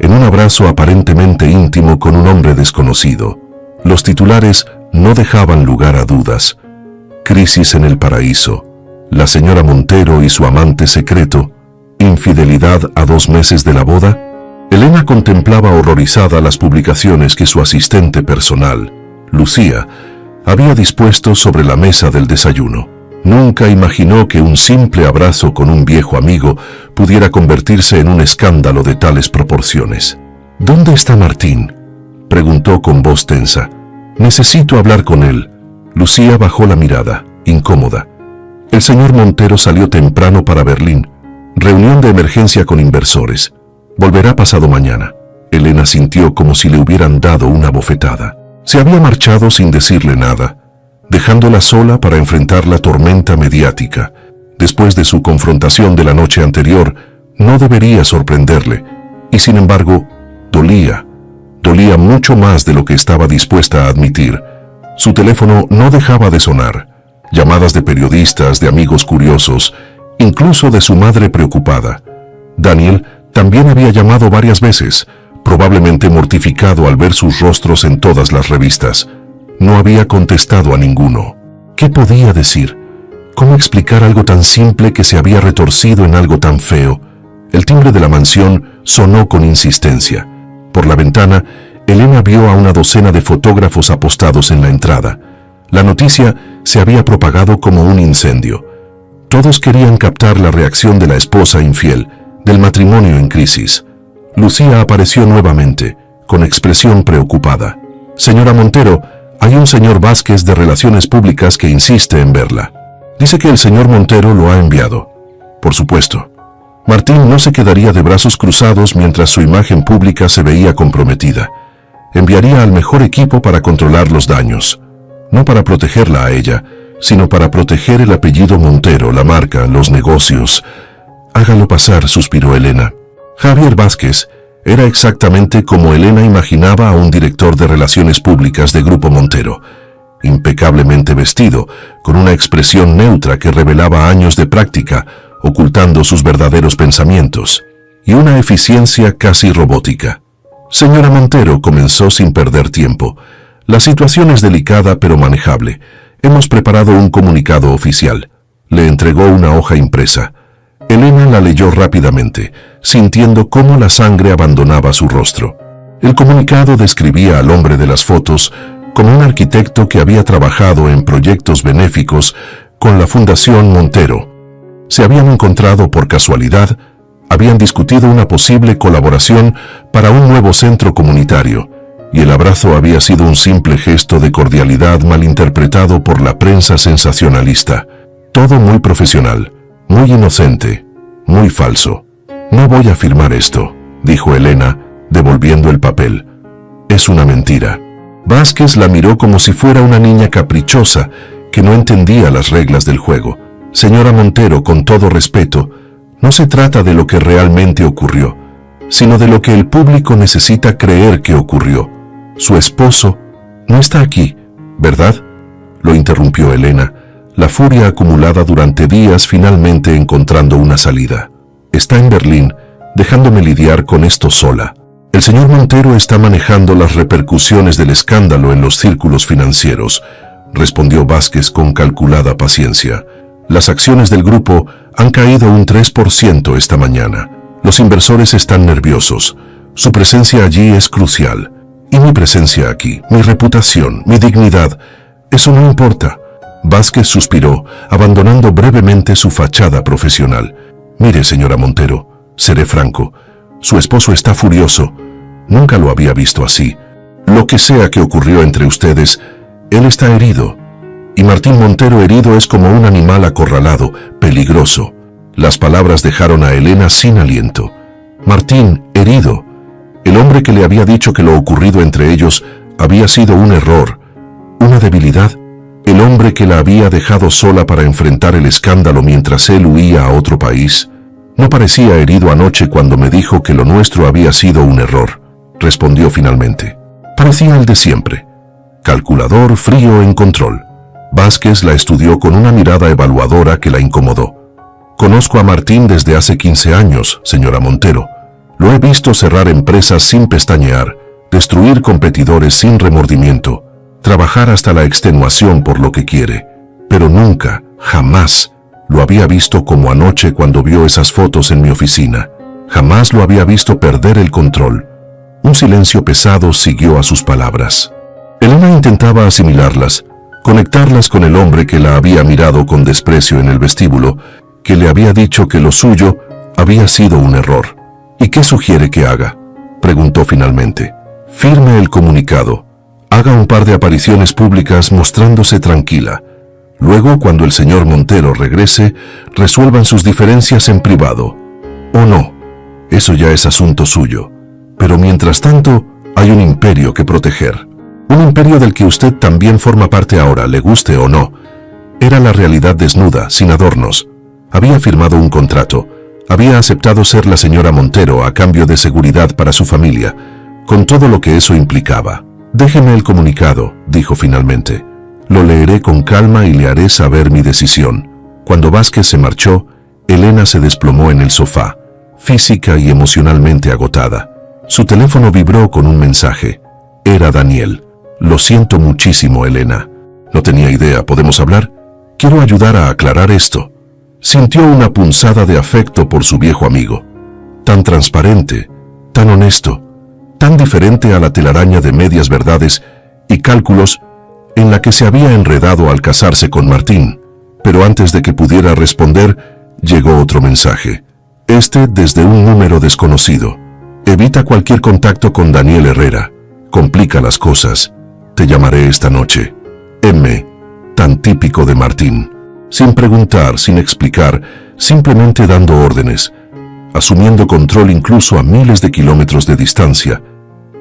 en un abrazo aparentemente íntimo con un hombre desconocido. Los titulares no dejaban lugar a dudas. Crisis en el paraíso. La señora Montero y su amante secreto. Infidelidad a 2 meses de la boda. Elena contemplaba horrorizada las publicaciones que su asistente personal, Lucía, había dispuesto sobre la mesa del desayuno. Nunca imaginó que un simple abrazo con un viejo amigo pudiera convertirse en un escándalo de tales proporciones. «¿Dónde está Martín?», preguntó con voz tensa. «Necesito hablar con él». Lucía bajó la mirada, incómoda. El señor Montero salió temprano para Berlín. Reunión de emergencia con inversores. Volverá pasado mañana. Elena sintió como si le hubieran dado una bofetada. Se había marchado sin decirle nada, dejándola sola para enfrentar la tormenta mediática. Después de su confrontación de la noche anterior, no debería sorprenderle, y sin embargo, dolía mucho más de lo que estaba dispuesta a admitir. Su teléfono no dejaba de sonar, llamadas de periodistas, de amigos curiosos, incluso de su madre preocupada. Daniel también había llamado varias veces, probablemente mortificado al ver sus rostros en todas las revistas. No había contestado a ninguno. ¿Qué podía decir? ¿Cómo explicar algo tan simple que se había retorcido en algo tan feo? El timbre de la mansión sonó con insistencia. Por la ventana, Elena vio a una docena de fotógrafos apostados en la entrada. La noticia se había propagado como un incendio. Todos querían captar la reacción de la esposa infiel, del matrimonio en crisis. Lucía apareció nuevamente, con expresión preocupada. «Señora Montero, hay un señor Vázquez de Relaciones Públicas que insiste en verla. Dice que el señor Montero lo ha enviado». Por supuesto. Martín no se quedaría de brazos cruzados mientras su imagen pública se veía comprometida. Enviaría al mejor equipo para controlar los daños. No para protegerla a ella, sino para proteger el apellido Montero, la marca, los negocios. «Hágalo pasar», suspiró Elena. Javier Vázquez era exactamente como Elena imaginaba a un director de relaciones públicas de Grupo Montero. Impecablemente vestido, con una expresión neutra que revelaba años de práctica, ocultando sus verdaderos pensamientos, y una eficiencia casi robótica. «Señora Montero», comenzó sin perder tiempo, «la situación es delicada pero manejable. Hemos preparado un comunicado oficial». Le entregó una hoja impresa. Elena la leyó rápidamente, sintiendo cómo la sangre abandonaba su rostro. El comunicado describía al hombre de las fotos como un arquitecto que había trabajado en proyectos benéficos con la Fundación Montero. Se habían encontrado por casualidad, habían discutido una posible colaboración para un nuevo centro comunitario, y el abrazo había sido un simple gesto de cordialidad malinterpretado por la prensa sensacionalista. Todo muy profesional, muy inocente, muy falso. «No voy a firmar esto», dijo Elena, devolviendo el papel. «Es una mentira». Vázquez la miró como si fuera una niña caprichosa que no entendía las reglas del juego. «Señora Montero, con todo respeto, no se trata de lo que realmente ocurrió, sino de lo que el público necesita creer que ocurrió. Su esposo no está aquí, ¿verdad?», lo interrumpió Elena, la furia acumulada durante días finalmente encontrando una salida. «Está en Berlín, dejándome lidiar con esto sola. El señor Montero está manejando las repercusiones del escándalo en los círculos financieros», respondió Vázquez con calculada paciencia. «Las acciones del grupo han caído un 3% esta mañana. Los inversores están nerviosos. Su presencia allí es crucial. Y mi presencia aquí, mi reputación, mi dignidad, eso no importa». Vázquez suspiró, abandonando brevemente su fachada profesional. «Mire, señora Montero, seré franco. Su esposo está furioso. Nunca lo había visto así. Lo que sea que ocurrió entre ustedes, él está herido. Y Martín Montero herido es como un animal acorralado, peligroso». Las palabras dejaron a Elena sin aliento. Martín, herido. El hombre que le había dicho que lo ocurrido entre ellos había sido un error, una debilidad. El hombre que la había dejado sola para enfrentar el escándalo mientras él huía a otro país. «No parecía herido anoche cuando me dijo que lo nuestro había sido un error», respondió finalmente. «Parecía el de siempre. Calculador, frío, en control». Vázquez la estudió con una mirada evaluadora que la incomodó. «Conozco a Martín desde hace 15 años, señora Montero. Lo he visto cerrar empresas sin pestañear, destruir competidores sin remordimiento, trabajar hasta la extenuación por lo que quiere, pero nunca, jamás, lo había visto como anoche cuando vio esas fotos en mi oficina. Jamás lo había visto perder el control». Un silencio pesado siguió a sus palabras. Elena intentaba asimilarlas, conectarlas con el hombre que la había mirado con desprecio en el vestíbulo, que le había dicho que lo suyo había sido un error. «¿Y qué sugiere que haga?», preguntó finalmente. «Firme el comunicado. Haga un par de apariciones públicas mostrándose tranquila. Luego, cuando el señor Montero regrese, resuelvan sus diferencias en privado. O no, eso ya es asunto suyo. Pero mientras tanto, hay un imperio que proteger. Un imperio del que usted también forma parte ahora, le guste o no». Era la realidad desnuda, sin adornos. Había firmado un contrato. Había aceptado ser la señora Montero a cambio de seguridad para su familia, con todo lo que eso implicaba. «Déjeme el comunicado», dijo finalmente. «Lo leeré con calma y le haré saber mi decisión». Cuando Vázquez se marchó, Elena se desplomó en el sofá, física y emocionalmente agotada. Su teléfono vibró con un mensaje. Era Daniel. Lo siento muchísimo, Elena. No tenía idea. ¿Podemos hablar? Quiero ayudar a aclarar esto. Sintió una punzada de afecto por su viejo amigo. Tan transparente, tan honesto, tan diferente a la telaraña de medias verdades y cálculos en la que se había enredado al casarse con Martín. Pero antes de que pudiera responder, llegó otro mensaje. Desde un número desconocido. Evita cualquier contacto con Daniel Herrera. Complica las cosas. Te llamaré esta noche. M. Tan típico de Martín. Sin preguntar, sin explicar, simplemente dando órdenes, asumiendo control incluso a miles de kilómetros de distancia.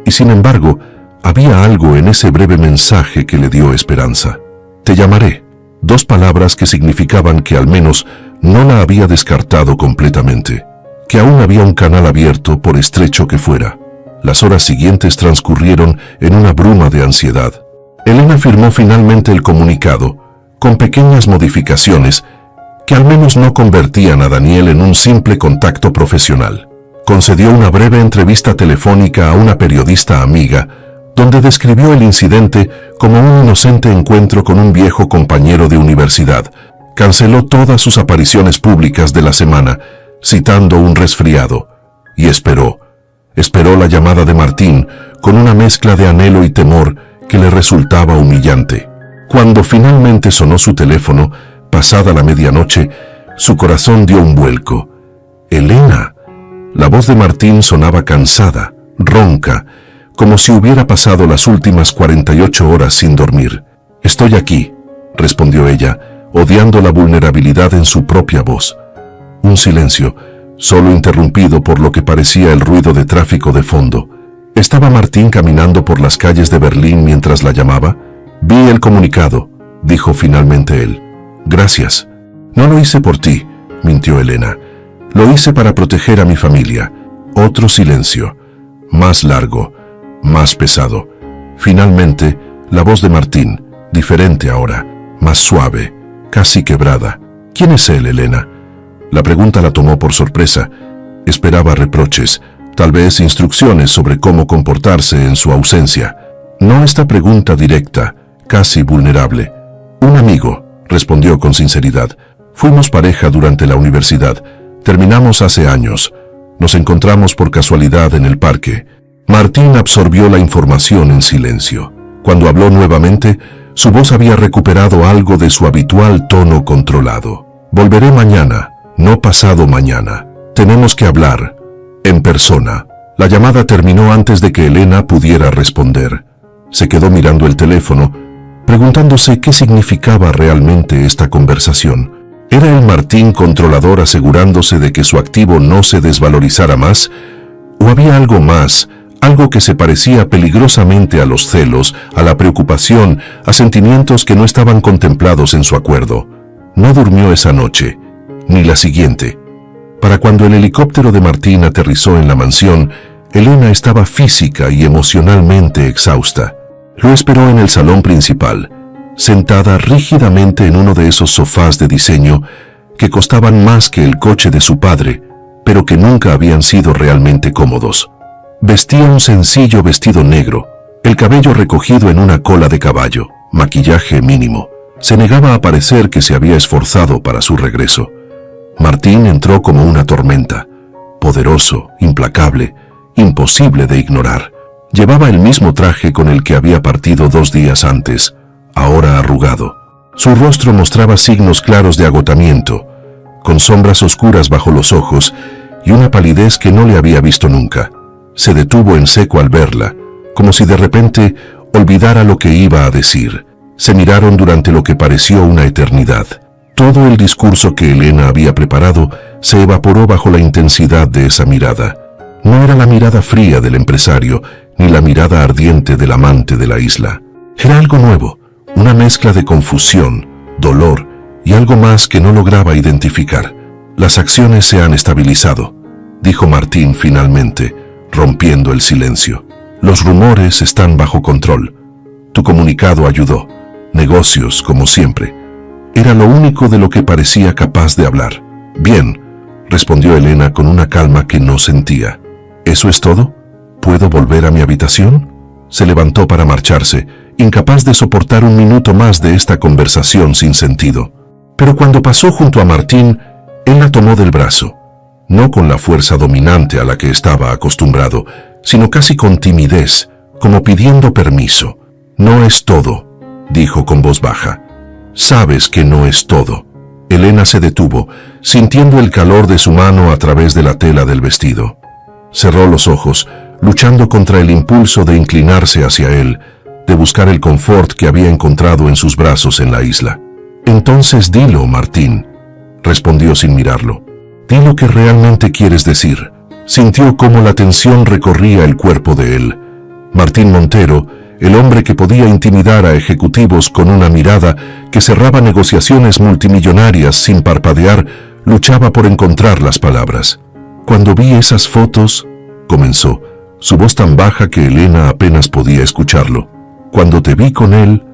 Y sin embargo, había algo en ese breve mensaje que le dio esperanza. Te llamaré. 2 palabras que significaban que al menos no la había descartado completamente, que aún había un canal abierto por estrecho que fuera. Las horas siguientes transcurrieron en una bruma de ansiedad. Elena firmó finalmente el comunicado, con pequeñas modificaciones que al menos no convertían a Daniel en un simple contacto profesional. Concedió una breve entrevista telefónica a una periodista amiga, donde describió el incidente como un inocente encuentro con un viejo compañero de universidad. Canceló todas sus apariciones públicas de la semana, citando un resfriado, y esperó la llamada de Martín con una mezcla de anhelo y temor que le resultaba humillante. Cuando finalmente sonó su teléfono, pasada la medianoche, su corazón dio un vuelco. Elena. La voz de Martín sonaba cansada, ronca, como si hubiera pasado las últimas 48 horas sin dormir. Estoy aquí, respondió ella, odiando la vulnerabilidad en su propia voz. Un silencio, solo interrumpido por lo que parecía el ruido de tráfico de fondo. ¿Estaba Martín caminando por las calles de Berlín mientras la llamaba? Vi el comunicado, dijo finalmente él. Gracias. No lo hice por ti, mintió Elena. Lo hice para proteger a mi familia. Otro silencio, más largo, más pesado. Finalmente, la voz de Martín, diferente ahora, más suave, casi quebrada. ¿Quién es él, Elena? La pregunta la tomó por sorpresa. Esperaba reproches, tal vez instrucciones sobre cómo comportarse en su ausencia. No esta pregunta directa, casi vulnerable. Un amigo, respondió con sinceridad. Fuimos pareja durante la universidad. Terminamos hace años. Nos encontramos por casualidad en el parque. Martín absorbió la información en silencio. Cuando habló nuevamente, su voz había recuperado algo de su habitual tono controlado. Volveré mañana, no pasado mañana. Tenemos que hablar, en persona. La llamada terminó antes de que Elena pudiera responder. Se quedó mirando el teléfono, preguntándose qué significaba realmente esta conversación. ¿Era el Martín controlador asegurándose de que su activo no se desvalorizara más? ¿O había algo más, algo que se parecía peligrosamente a los celos, a la preocupación, a sentimientos que no estaban contemplados en su acuerdo? No durmió esa noche, ni la siguiente. Para cuando el helicóptero de Martín aterrizó en la mansión, Elena estaba física y emocionalmente exhausta. Lo esperó en el salón principal, sentada rígidamente en uno de esos sofás de diseño que costaban más que el coche de su padre, pero que nunca habían sido realmente cómodos. Vestía un sencillo vestido negro, el cabello recogido en una cola de caballo, maquillaje mínimo. Se negaba a parecer que se había esforzado para su regreso. Martín entró como una tormenta, poderoso, implacable, imposible de ignorar. Llevaba el mismo traje con el que había partido 2 días antes, ahora arrugado. Su rostro mostraba signos claros de agotamiento, con sombras oscuras bajo los ojos y una palidez que no le había visto nunca. Se detuvo en seco al verla, como si de repente olvidara lo que iba a decir. Se miraron durante lo que pareció una eternidad. Todo el discurso que Elena había preparado se evaporó bajo la intensidad de esa mirada. No era la mirada fría del empresario, ni la mirada ardiente del amante de la isla. Era algo nuevo, una mezcla de confusión, dolor y algo más que no lograba identificar. Las acciones se han estabilizado, dijo Martín finalmente, rompiendo el silencio. Los rumores están bajo control. Tu comunicado ayudó. Negocios, como siempre. Era lo único de lo que parecía capaz de hablar. Bien, respondió Elena con una calma que no sentía. ¿Eso es todo? ¿Puedo volver a mi habitación? Se levantó para marcharse, incapaz de soportar un minuto más de esta conversación sin sentido. Pero cuando pasó junto a Martín, él la tomó del brazo, no con la fuerza dominante a la que estaba acostumbrado, sino casi con timidez, como pidiendo permiso. «No es todo», dijo con voz baja. «Sabes que no es todo». Elena se detuvo, sintiendo el calor de su mano a través de la tela del vestido. Cerró los ojos, luchando contra el impulso de inclinarse hacia él, de buscar el confort que había encontrado en sus brazos en la isla. «Entonces dilo, Martín», respondió sin mirarlo. «Di lo que realmente quieres decir». Sintió cómo la tensión recorría el cuerpo de él. Martín Montero, el hombre que podía intimidar a ejecutivos con una mirada, que cerraba negociaciones multimillonarias sin parpadear, luchaba por encontrar las palabras. «Cuando vi esas fotos», comenzó, su voz tan baja que Elena apenas podía escucharlo. «Cuando te vi con él,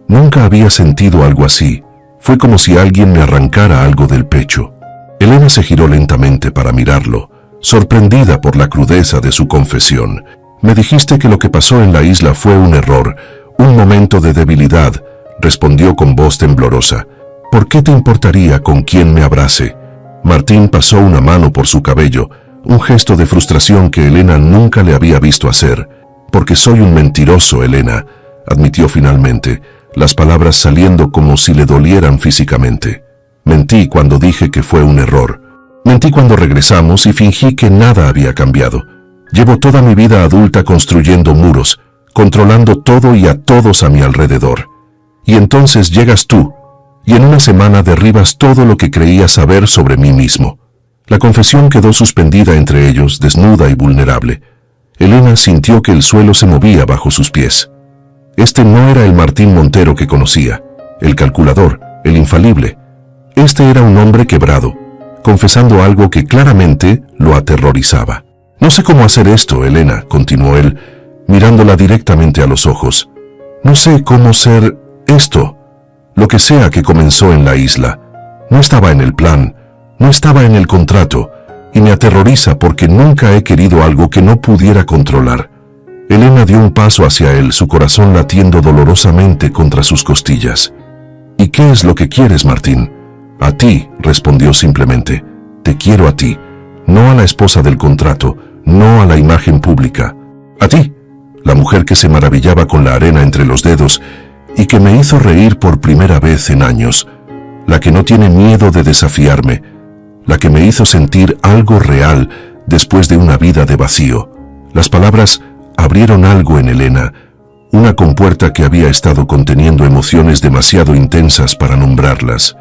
nunca había sentido algo así. Fue como si alguien me arrancara algo del pecho». Elena se giró lentamente para mirarlo, sorprendida por la crudeza de su confesión. «Me dijiste que lo que pasó en la isla fue un error, un momento de debilidad», respondió con voz temblorosa. «¿Por qué te importaría con quién me abrace?» Martín pasó una mano por su cabello, un gesto de frustración que Elena nunca le había visto hacer. «Porque soy un mentiroso, Elena», admitió finalmente, las palabras saliendo como si le dolieran físicamente. «Mentí cuando dije que fue un error. Mentí cuando regresamos y fingí que nada había cambiado. Llevo toda mi vida adulta construyendo muros, controlando todo y a todos a mi alrededor. Y entonces llegas tú, y en una semana derribas todo lo que creía saber sobre mí mismo». La confesión quedó suspendida entre ellos, desnuda y vulnerable. Elena sintió que el suelo se movía bajo sus pies. Este no era el Martín Montero que conocía, el calculador, el infalible. Este era un hombre quebrado, confesando algo que claramente lo aterrorizaba. «No sé cómo hacer esto, Elena», continuó él, mirándola directamente a los ojos. «No sé cómo ser esto. Lo que sea que comenzó en la isla. No estaba en el plan, no estaba en el contrato, y me aterroriza porque nunca he querido algo que no pudiera controlar». Elena dio un paso hacia él, su corazón latiendo dolorosamente contra sus costillas. «¿Y qué es lo que quieres, Martín?» «A ti», respondió simplemente. «Te quiero a ti, no a la esposa del contrato, no a la imagen pública. A ti, la mujer que se maravillaba con la arena entre los dedos y que me hizo reír por primera vez en años, la que no tiene miedo de desafiarme, la que me hizo sentir algo real después de una vida de vacío». Las palabras abrieron algo en Elena, una compuerta que había estado conteniendo emociones demasiado intensas para nombrarlas.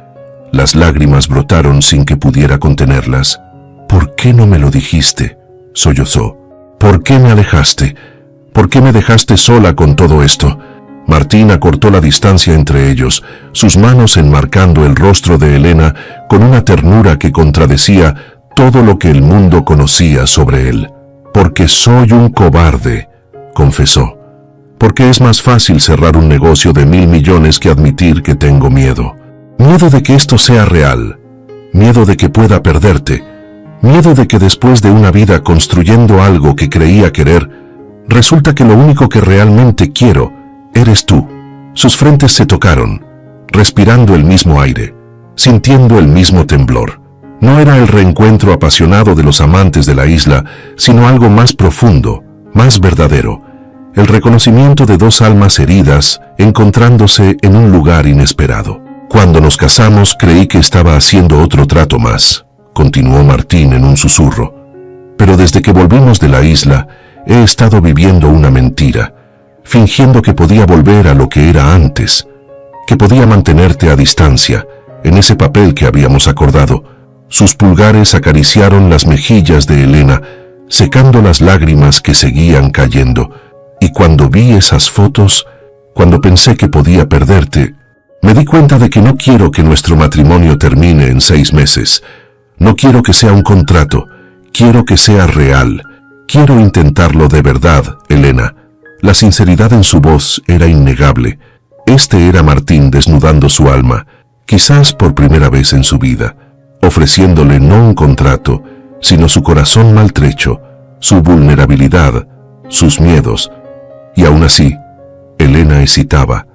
Las lágrimas brotaron sin que pudiera contenerlas. «¿Por qué no me lo dijiste?», sollozó. «¿Por qué me alejaste? ¿Por qué me dejaste sola con todo esto?». Martín acortó la distancia entre ellos, sus manos enmarcando el rostro de Elena con una ternura que contradecía todo lo que el mundo conocía sobre él. «Porque soy un cobarde», confesó. «Porque es más fácil cerrar un negocio de 1.000 millones que admitir que tengo miedo. Miedo de que esto sea real, miedo de que pueda perderte, miedo de que después de una vida construyendo algo que creía querer, resulta que lo único que realmente quiero eres tú». Sus frentes se tocaron, respirando el mismo aire, sintiendo el mismo temblor. No era el reencuentro apasionado de los amantes de la isla, sino algo más profundo, más verdadero, el reconocimiento de dos almas heridas encontrándose en un lugar inesperado. «Cuando nos casamos creí que estaba haciendo otro trato más», continuó Martín en un susurro. «Pero desde que volvimos de la isla he estado viviendo una mentira, fingiendo que podía volver a lo que era antes, que podía mantenerte a distancia, en ese papel que habíamos acordado». Sus pulgares acariciaron las mejillas de Elena, secando las lágrimas que seguían cayendo. «Y cuando vi esas fotos, cuando pensé que podía perderte, me di cuenta de que no quiero que nuestro matrimonio termine en 6 meses. No quiero que sea un contrato, quiero que sea real. Quiero intentarlo de verdad, Elena». La sinceridad en su voz era innegable. Este era Martín desnudando su alma, quizás por primera vez en su vida, ofreciéndole no un contrato, sino su corazón maltrecho, su vulnerabilidad, sus miedos. Y aún así, Elena hesitaba.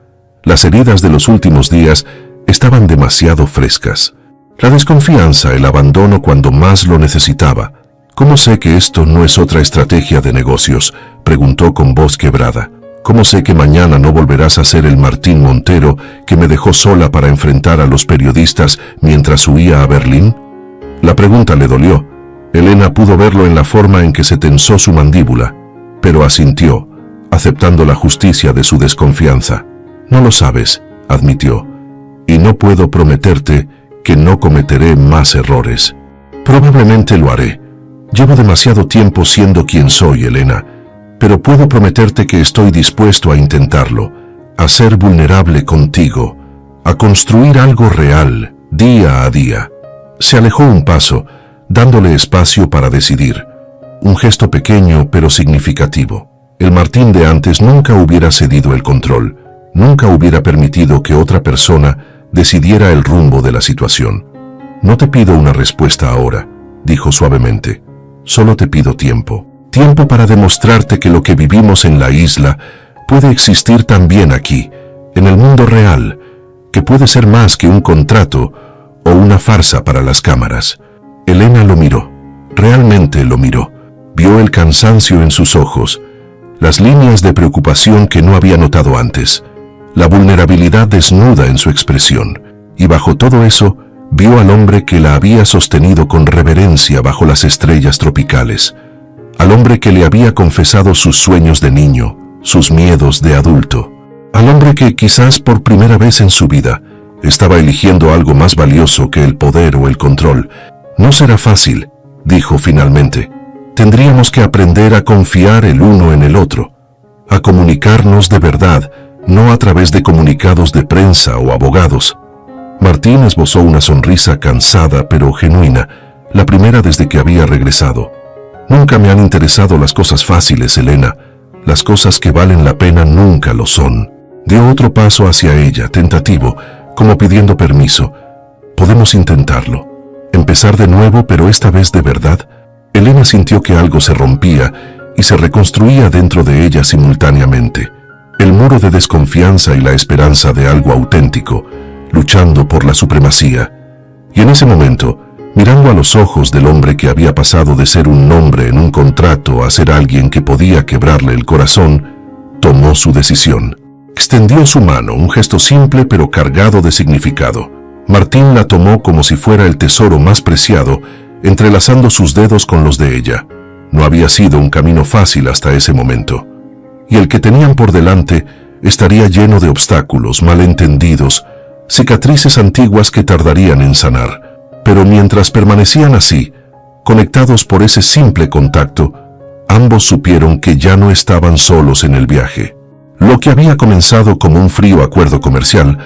Las heridas de los últimos días estaban demasiado frescas. La desconfianza, el abandono cuando más lo necesitaba. ¿Cómo sé que esto no es otra estrategia de negocios?, preguntó con voz quebrada. ¿Cómo sé que mañana no volverás a ser el Martín Montero que me dejó sola para enfrentar a los periodistas mientras huía a Berlín? La pregunta le dolió. Elena pudo verlo en la forma en que se tensó su mandíbula, pero asintió, aceptando la justicia de su desconfianza. No lo sabes, admitió, y no puedo prometerte que no cometeré más errores. Probablemente lo haré. Llevo demasiado tiempo siendo quien soy, Elena, pero puedo prometerte que estoy dispuesto a intentarlo, a ser vulnerable contigo, a construir algo real, día a día. Se alejó un paso, dándole espacio para decidir. Un gesto pequeño pero significativo. El Martín de antes nunca hubiera cedido el control, nunca hubiera permitido que otra persona decidiera el rumbo de la situación. No te pido una respuesta ahora, dijo suavemente. Solo te pido tiempo. Tiempo para demostrarte que lo que vivimos en la isla puede existir también aquí, en el mundo real, que puede ser más que un contrato o una farsa para las cámaras. Elena lo miró, realmente lo miró. Vio el cansancio en sus ojos, las líneas de preocupación que no había notado antes, la vulnerabilidad desnuda en su expresión, y bajo todo eso, vio al hombre que la había sostenido con reverencia bajo las estrellas tropicales, al hombre que le había confesado sus sueños de niño, sus miedos de adulto, al hombre que quizás por primera vez en su vida estaba eligiendo algo más valioso que el poder o el control. No será fácil, dijo finalmente. Tendríamos que aprender a confiar el uno en el otro, a comunicarnos de verdad, no a través de comunicados de prensa o abogados. Martín esbozó una sonrisa cansada pero genuina, la primera desde que había regresado. Nunca me han interesado las cosas fáciles, Elena. Las cosas que valen la pena nunca lo son. Dio otro paso hacia ella, tentativo, como pidiendo permiso. Podemos intentarlo. Empezar de nuevo, pero esta vez de verdad. Elena sintió que algo se rompía y se reconstruía dentro de ella simultáneamente. El muro de desconfianza y la esperanza de algo auténtico, luchando por la supremacía. Y en ese momento, mirando a los ojos del hombre que había pasado de ser un nombre en un contrato a ser alguien que podía quebrarle el corazón, tomó su decisión. Extendió su mano, un gesto simple pero cargado de significado. Martín la tomó como si fuera el tesoro más preciado, entrelazando sus dedos con los de ella. No había sido un camino fácil hasta ese momento. Y el que tenían por delante estaría lleno de obstáculos, malentendidos, cicatrices antiguas que tardarían en sanar. Pero mientras permanecían así, conectados por ese simple contacto, ambos supieron que ya no estaban solos en el viaje. Lo que había comenzado como un frío acuerdo comercial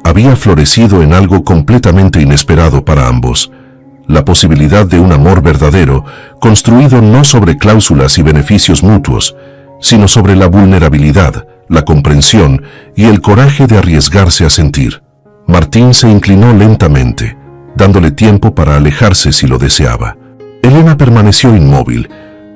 había florecido en algo completamente inesperado para ambos. La posibilidad de un amor verdadero, construido no sobre cláusulas y beneficios mutuos, sino sobre la vulnerabilidad, la comprensión y el coraje de arriesgarse a sentir. Martín se inclinó lentamente, dándole tiempo para alejarse si lo deseaba. Elena permaneció inmóvil,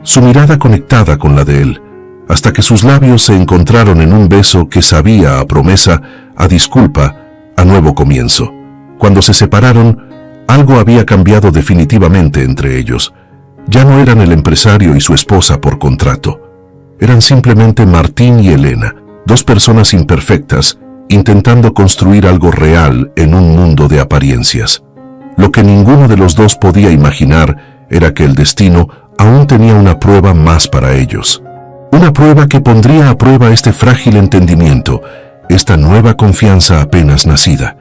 su mirada conectada con la de él, hasta que sus labios se encontraron en un beso que sabía a promesa, a disculpa, a nuevo comienzo. Cuando se separaron, algo había cambiado definitivamente entre ellos. Ya no eran el empresario y su esposa por contrato. Eran simplemente Martín y Elena, dos personas imperfectas, intentando construir algo real en un mundo de apariencias. Lo que ninguno de los dos podía imaginar era que el destino aún tenía una prueba más para ellos. Una prueba que pondría a prueba este frágil entendimiento, esta nueva confianza apenas nacida.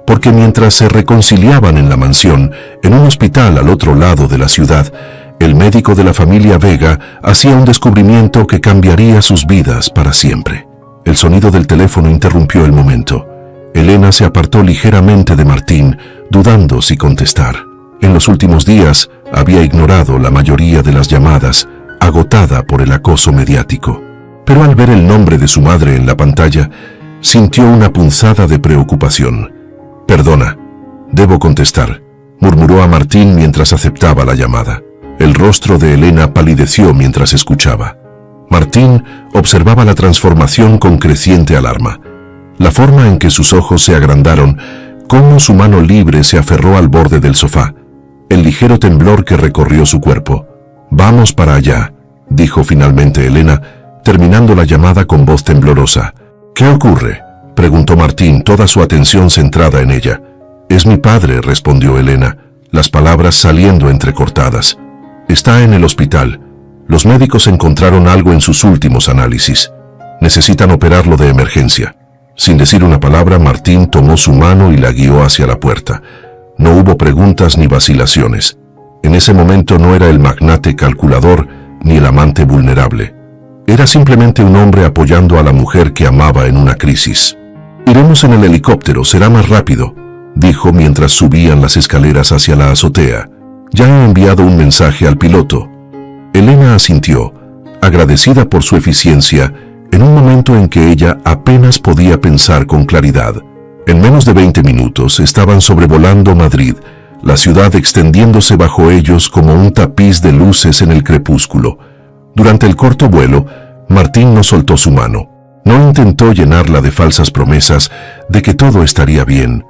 Porque mientras se reconciliaban en la mansión, en un hospital al otro lado de la ciudad, el médico de la familia Vega hacía un descubrimiento que cambiaría sus vidas para siempre. El sonido del teléfono interrumpió el momento. Elena se apartó ligeramente de Martín, dudando si contestar. En los últimos días había ignorado la mayoría de las llamadas, agotada por el acoso mediático. Pero al ver el nombre de su madre en la pantalla, sintió una punzada de preocupación. «Perdona, debo contestar», murmuró a Martín mientras aceptaba la llamada. El rostro de Elena palideció mientras escuchaba. Martín observaba la transformación con creciente alarma. La forma en que sus ojos se agrandaron, cómo su mano libre se aferró al borde del sofá, el ligero temblor que recorrió su cuerpo. «Vamos para allá», dijo finalmente Elena, terminando la llamada con voz temblorosa. «¿Qué ocurre?», preguntó Martín, toda su atención centrada en ella. «Es mi padre», respondió Elena, las palabras saliendo entrecortadas. «Está en el hospital. Los médicos encontraron algo en sus últimos análisis. Necesitan operarlo de emergencia». Sin decir una palabra, Martín tomó su mano y la guió hacia la puerta. No hubo preguntas ni vacilaciones. En ese momento no era el magnate calculador ni el amante vulnerable. Era simplemente un hombre apoyando a la mujer que amaba en una crisis. «Iremos en el helicóptero, será más rápido», dijo mientras subían las escaleras hacia la azotea. «Ya he enviado un mensaje al piloto». Elena asintió, agradecida por su eficiencia, en un momento en que ella apenas podía pensar con claridad. En menos de 20 minutos estaban sobrevolando Madrid, la ciudad extendiéndose bajo ellos como un tapiz de luces en el crepúsculo. Durante el corto vuelo, Martín no soltó su mano. No intentó llenarla de falsas promesas de que todo estaría bien,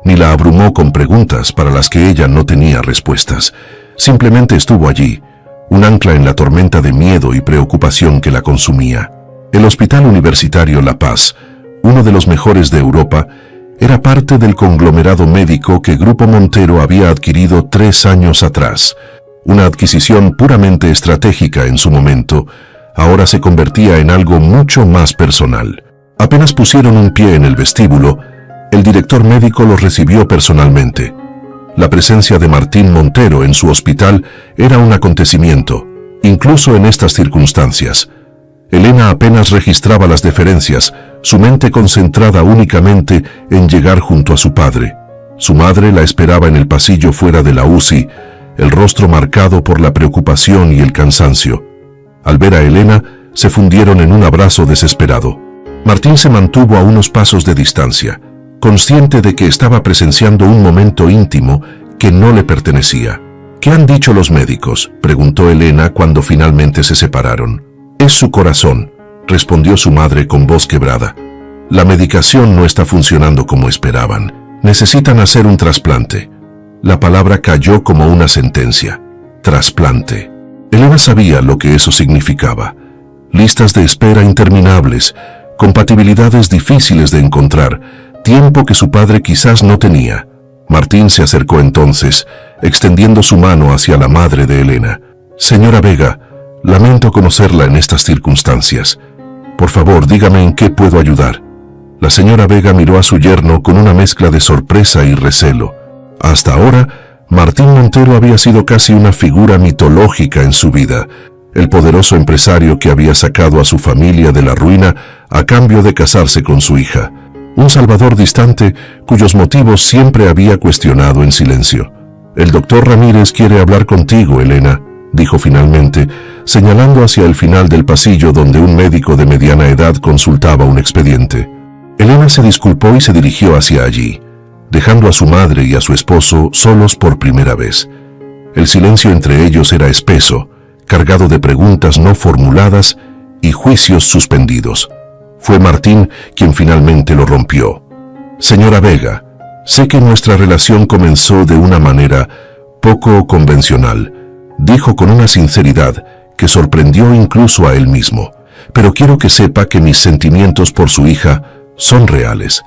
ni la abrumó con preguntas para las que ella no tenía respuestas. Simplemente estuvo allí, un ancla en la tormenta de miedo y preocupación que la consumía. El Hospital Universitario La Paz, uno de los mejores de Europa, era parte del conglomerado médico que Grupo Montero había adquirido 3 años atrás. Una adquisición puramente estratégica en su momento, ahora se convertía en algo mucho más personal. Apenas pusieron un pie en el vestíbulo, el director médico los recibió personalmente. La presencia de Martín Montero en su hospital era un acontecimiento, incluso en estas circunstancias. Elena apenas registraba las deferencias, su mente concentrada únicamente en llegar junto a su padre. Su madre la esperaba en el pasillo fuera de la UCI, el rostro marcado por la preocupación y el cansancio. Al ver a Elena, se fundieron en un abrazo desesperado. Martín se mantuvo a unos pasos de distancia, consciente de que estaba presenciando un momento íntimo que no le pertenecía. «¿Qué han dicho los médicos?», preguntó Elena cuando finalmente se separaron. «Es su corazón», respondió su madre con voz quebrada. «La medicación no está funcionando como esperaban. Necesitan hacer un trasplante». La palabra cayó como una sentencia. Trasplante. Elena sabía lo que eso significaba. Listas de espera interminables, compatibilidades difíciles de encontrar, tiempo que su padre quizás no tenía. Martín se acercó entonces, extendiendo su mano hacia la madre de Elena. «Señora Vega, lamento conocerla en estas circunstancias. Por favor, dígame en qué puedo ayudar». La señora Vega miró a su yerno con una mezcla de sorpresa y recelo. Hasta ahora, Martín Montero había sido casi una figura mitológica en su vida, el poderoso empresario que había sacado a su familia de la ruina a cambio de casarse con su hija. Un salvador distante cuyos motivos siempre había cuestionado en silencio. «El doctor Ramírez quiere hablar contigo, Elena», dijo finalmente, señalando hacia el final del pasillo donde un médico de mediana edad consultaba un expediente. Elena se disculpó y se dirigió hacia allí, dejando a su madre y a su esposo solos por primera vez. El silencio entre ellos era espeso, cargado de preguntas no formuladas y juicios suspendidos. Fue Martín quien finalmente lo rompió. «Señora Vega, sé que nuestra relación comenzó de una manera poco convencional», dijo con una sinceridad que sorprendió incluso a él mismo. «Pero quiero que sepa que mis sentimientos por su hija son reales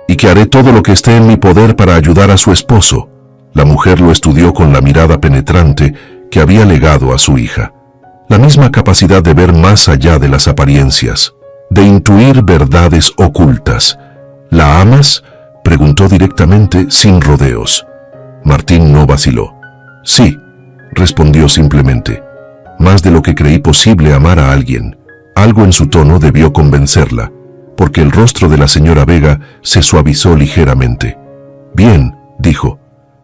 y que haré todo lo que esté en mi poder para ayudar a su esposo». La mujer lo estudió con la mirada penetrante que había legado a su hija. La misma capacidad de ver más allá de las apariencias, de intuir verdades ocultas. «¿La amas?», preguntó directamente, sin rodeos. Martín no vaciló. «Sí», respondió simplemente. «Más de lo que creí posible amar a alguien». Algo en su tono debió convencerla, porque el rostro de la señora Vega se suavizó ligeramente. «Bien», dijo,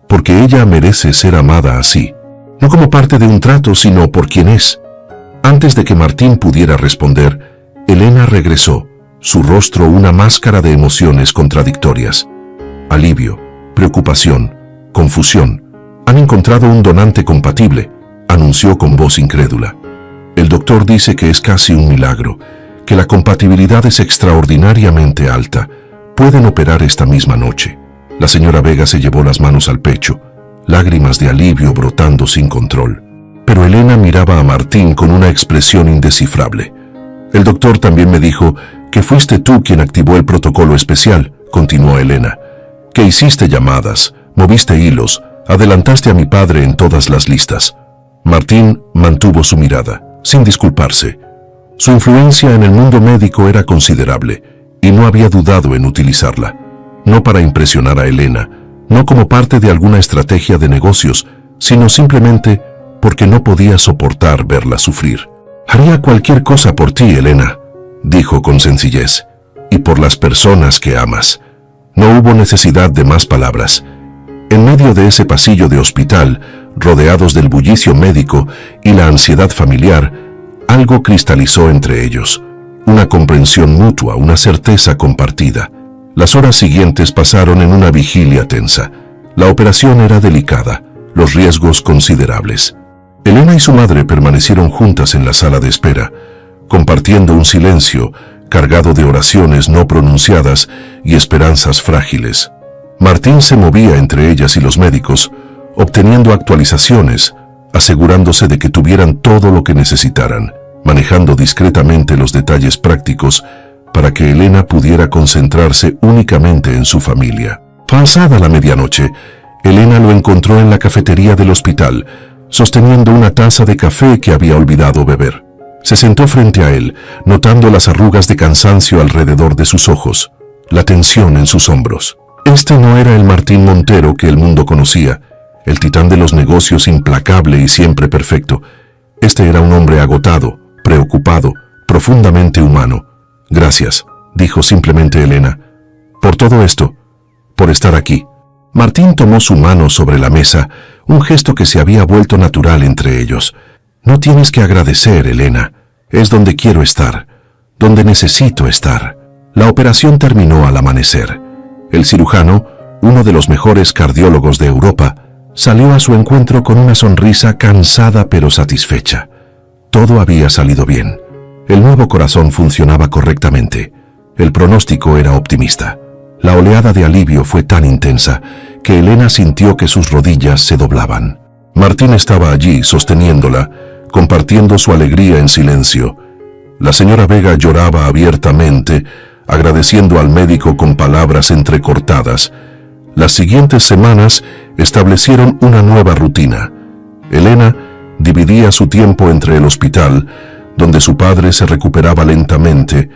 «porque ella merece ser amada así, no como parte de un trato, sino por quien es». Antes de que Martín pudiera responder, Elena regresó, su rostro una máscara de emociones contradictorias. Alivio, preocupación, confusión. «Han encontrado un donante compatible», anunció con voz incrédula. El doctor dice que es casi un milagro, que la compatibilidad es extraordinariamente alta. Pueden operar esta misma noche. La señora Vega se llevó las manos al pecho, lágrimas de alivio brotando sin control. Pero Elena miraba a Martín con una expresión indescifrable. El doctor también me dijo que fuiste tú quien activó el protocolo especial, continuó Elena, que hiciste llamadas, moviste hilos, adelantaste a mi padre en todas las listas. Martín mantuvo su mirada, sin disculparse. Su influencia en el mundo médico era considerable y no había dudado en utilizarla. No para impresionar a Elena, no como parte de alguna estrategia de negocios, sino simplemente porque no podía soportar verla sufrir. Haría cualquier cosa por ti, Elena, dijo con sencillez, y por las personas que amas. No hubo necesidad de más palabras. En medio de ese pasillo de hospital, rodeados del bullicio médico y la ansiedad familiar, algo cristalizó entre ellos. Una comprensión mutua, una certeza compartida. Las horas siguientes pasaron en una vigilia tensa. La operación era delicada, los riesgos considerables. Elena y su madre permanecieron juntas en la sala de espera, compartiendo un silencio cargado de oraciones no pronunciadas y esperanzas frágiles. Martín se movía entre ellas y los médicos, obteniendo actualizaciones, asegurándose de que tuvieran todo lo que necesitaran, manejando discretamente los detalles prácticos para que Elena pudiera concentrarse únicamente en su familia. Pasada la medianoche, Elena lo encontró en la cafetería del hospital, sosteniendo una taza de café que había olvidado beber. Se sentó frente a él, notando las arrugas de cansancio alrededor de sus ojos, la tensión en sus hombros. Este no era el Martín Montero que el mundo conocía, el titán de los negocios implacable y siempre perfecto. Este era un hombre agotado, preocupado, profundamente humano. Gracias, dijo simplemente Elena, por todo esto, por estar aquí. Martín tomó su mano sobre la mesa, un gesto que se había vuelto natural entre ellos. No tienes que agradecer, Elena. Es donde quiero estar, donde necesito estar. La operación terminó al amanecer. El cirujano, uno de los mejores cardiólogos de Europa, salió a su encuentro con una sonrisa cansada pero satisfecha. Todo había salido bien. El nuevo corazón funcionaba correctamente. El pronóstico era optimista. La oleada de alivio fue tan intensa que Elena sintió que sus rodillas se doblaban. Martín estaba allí, sosteniéndola, compartiendo su alegría en silencio. La señora Vega lloraba abiertamente, agradeciendo al médico con palabras entrecortadas. Las siguientes semanas establecieron una nueva rutina. Elena dividía su tiempo entre el hospital, donde su padre se recuperaba lentamente,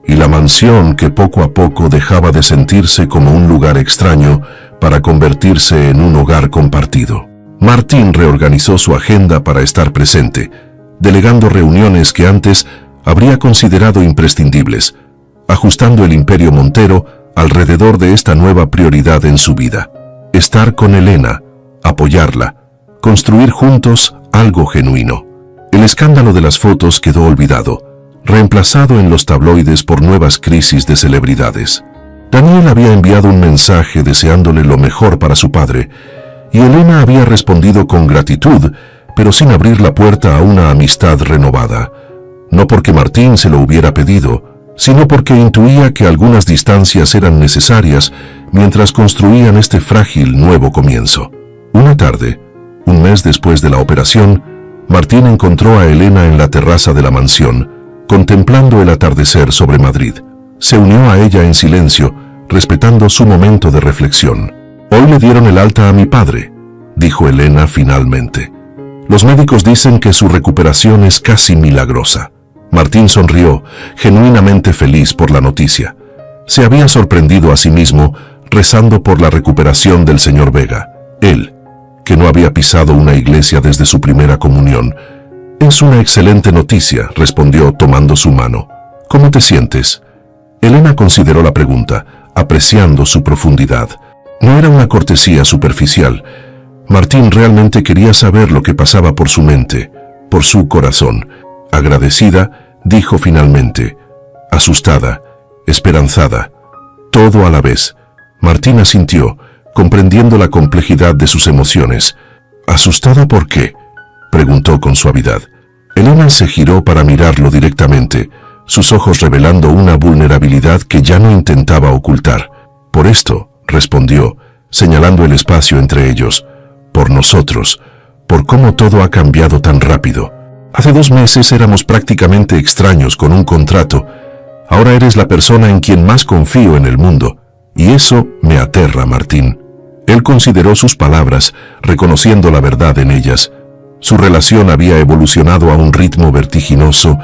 y la mansión que poco a poco dejaba de sentirse como un lugar extraño para convertirse en un hogar compartido. Martín reorganizó su agenda para estar presente, delegando reuniones que antes habría considerado imprescindibles, ajustando el imperio Montero alrededor de esta nueva prioridad en su vida. Estar con Elena, apoyarla, construir juntos algo genuino. El escándalo de las fotos quedó olvidado, reemplazado en los tabloides por nuevas crisis de celebridades. Daniel había enviado un mensaje deseándole lo mejor para su padre, y Elena había respondido con gratitud, pero sin abrir la puerta a una amistad renovada. No porque Martín se lo hubiera pedido, sino porque intuía que algunas distancias eran necesarias mientras construían este frágil nuevo comienzo. Una tarde, un mes después de la operación, Martín encontró a Elena en la terraza de la mansión, contemplando el atardecer sobre Madrid. Se unió a ella en silencio, respetando su momento de reflexión. «Hoy le dieron el alta a mi padre», dijo Elena finalmente. «Los médicos dicen que su recuperación es casi milagrosa». Martín sonrió, genuinamente feliz por la noticia. Se había sorprendido a sí mismo rezando por la recuperación del señor Vega. Él, que no había pisado una iglesia desde su primera comunión. «Es una excelente noticia», respondió tomando su mano. «¿Cómo te sientes?» Elena consideró la pregunta, apreciando su profundidad. No era una cortesía superficial. Martín realmente quería saber lo que pasaba por su mente, por su corazón. Agradecida, dijo finalmente, asustada, esperanzada, todo a la vez. Martín asintió, comprendiendo la complejidad de sus emociones. «¿Asustada por qué?», preguntó con suavidad. Elena se giró para mirarlo directamente, sus ojos revelando una vulnerabilidad que ya no intentaba ocultar. Por esto, respondió, señalando el espacio entre ellos, por nosotros, por cómo todo ha cambiado tan rápido. Hace 2 meses éramos prácticamente extraños con un contrato. Ahora eres la persona en quien más confío en el mundo, y eso me aterra, Martín. Él consideró sus palabras, reconociendo la verdad en ellas. Su relación había evolucionado a un ritmo vertiginoso,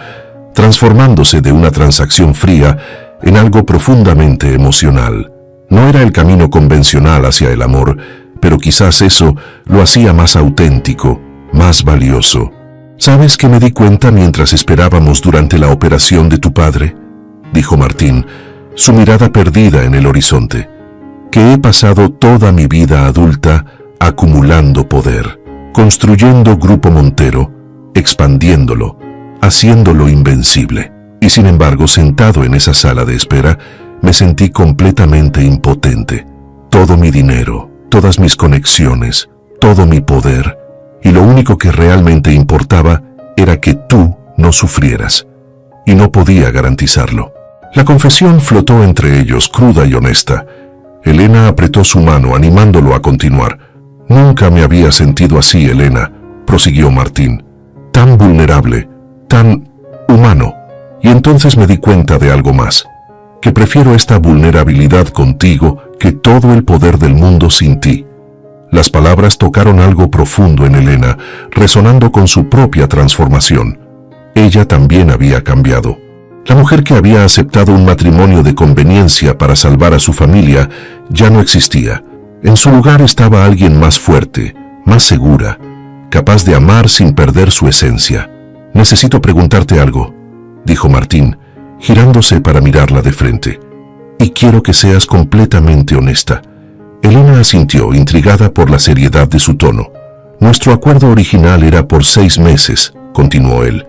transformándose de una transacción fría en algo profundamente emocional. No era el camino convencional hacia el amor, pero quizás eso lo hacía más auténtico, más valioso. ¿Sabes qué me di cuenta mientras esperábamos durante la operación de tu padre?, dijo Martín, su mirada perdida en el horizonte. Que he pasado toda mi vida adulta acumulando poder, construyendo Grupo Montero, expandiéndolo, haciéndolo invencible. Y sin embargo, sentado en esa sala de espera, me sentí completamente impotente. Todo mi dinero, todas mis conexiones, todo mi poder, y lo único que realmente importaba era que tú no sufrieras, y no podía garantizarlo. La confesión flotó entre ellos, cruda y honesta. Elena apretó su mano, animándolo a continuar. Nunca me había sentido así, Elena, prosiguió Martín. Tan vulnerable, tan humano. Y entonces me di cuenta de algo más, que prefiero esta vulnerabilidad contigo que todo el poder del mundo sin ti. Las palabras tocaron algo profundo en Elena, resonando con su propia transformación. Ella también había cambiado. La mujer que había aceptado un matrimonio de conveniencia para salvar a su familia ya no existía. En su lugar estaba alguien más fuerte, más segura, capaz de amar sin perder su esencia. Necesito preguntarte algo, dijo Martín, girándose para mirarla de frente. Y quiero que seas completamente honesta. Elena asintió, intrigada por la seriedad de su tono. Nuestro acuerdo original era por 6 meses, continuó él.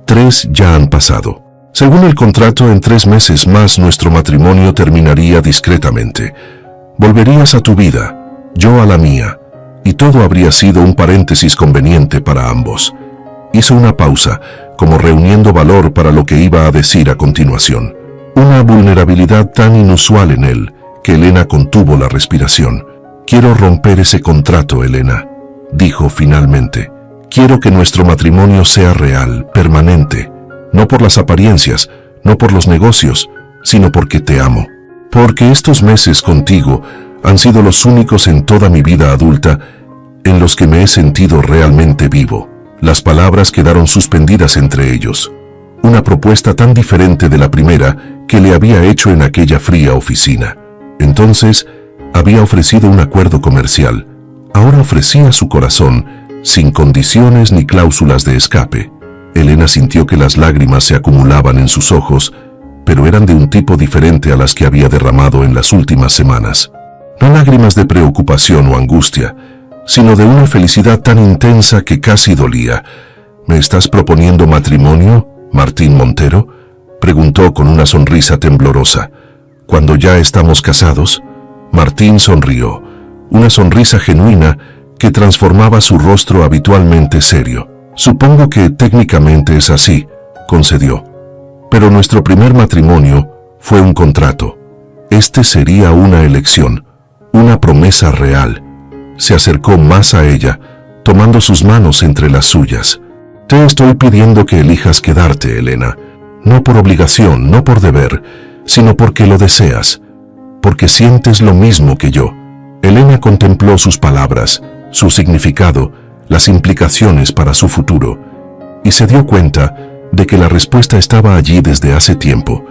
3 ya han pasado. Según el contrato, en 3 meses más nuestro matrimonio terminaría discretamente. Volverías a tu vida, yo a la mía, y todo habría sido un paréntesis conveniente para ambos. Hizo una pausa, como reuniendo valor para lo que iba a decir a continuación. Una vulnerabilidad tan inusual en él, que Elena contuvo la respiración. Quiero romper ese contrato, Elena, dijo finalmente. Quiero que nuestro matrimonio sea real, permanente. No por las apariencias, no por los negocios, sino porque te amo. Porque estos meses contigo han sido los únicos en toda mi vida adulta en los que me he sentido realmente vivo. Las palabras quedaron suspendidas entre ellos. Una propuesta tan diferente de la primera que le había hecho en aquella fría oficina. Entonces, había ofrecido un acuerdo comercial. Ahora ofrecía su corazón, sin condiciones ni cláusulas de escape. Elena sintió que las lágrimas se acumulaban en sus ojos, pero eran de un tipo diferente a las que había derramado en las últimas semanas. No lágrimas de preocupación o angustia, sino de una felicidad tan intensa que casi dolía. ¿Me estás proponiendo matrimonio, Martín Montero?, preguntó con una sonrisa temblorosa. ¿Cuando ya estamos casados? Martín sonrió, una sonrisa genuina que transformaba su rostro habitualmente serio. Supongo que técnicamente es así, concedió. Pero nuestro primer matrimonio fue un contrato. Este sería una elección, una promesa real. Se acercó más a ella, tomando sus manos entre las suyas. Te estoy pidiendo que elijas quedarte, Elena. No por obligación, no por deber, sino porque lo deseas, porque sientes lo mismo que yo. Elena contempló sus palabras, su significado, las implicaciones para su futuro, y se dio cuenta de que la respuesta estaba allí desde hace tiempo,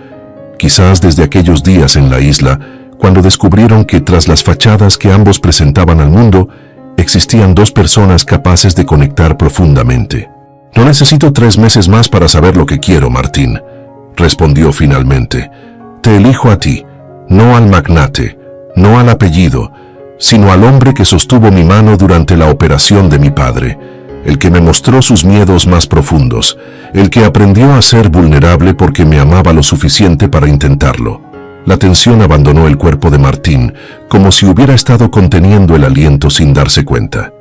quizás desde aquellos días en la isla, cuando descubrieron que tras las fachadas que ambos presentaban al mundo, existían 2 personas capaces de conectar profundamente. No necesito 3 meses más para saber lo que quiero, Martín, respondió finalmente. Te elijo a ti, no al magnate, no al apellido, sino al hombre que sostuvo mi mano durante la operación de mi padre, el que me mostró sus miedos más profundos, el que aprendió a ser vulnerable porque me amaba lo suficiente para intentarlo. La tensión abandonó el cuerpo de Martín, como si hubiera estado conteniendo el aliento sin darse cuenta.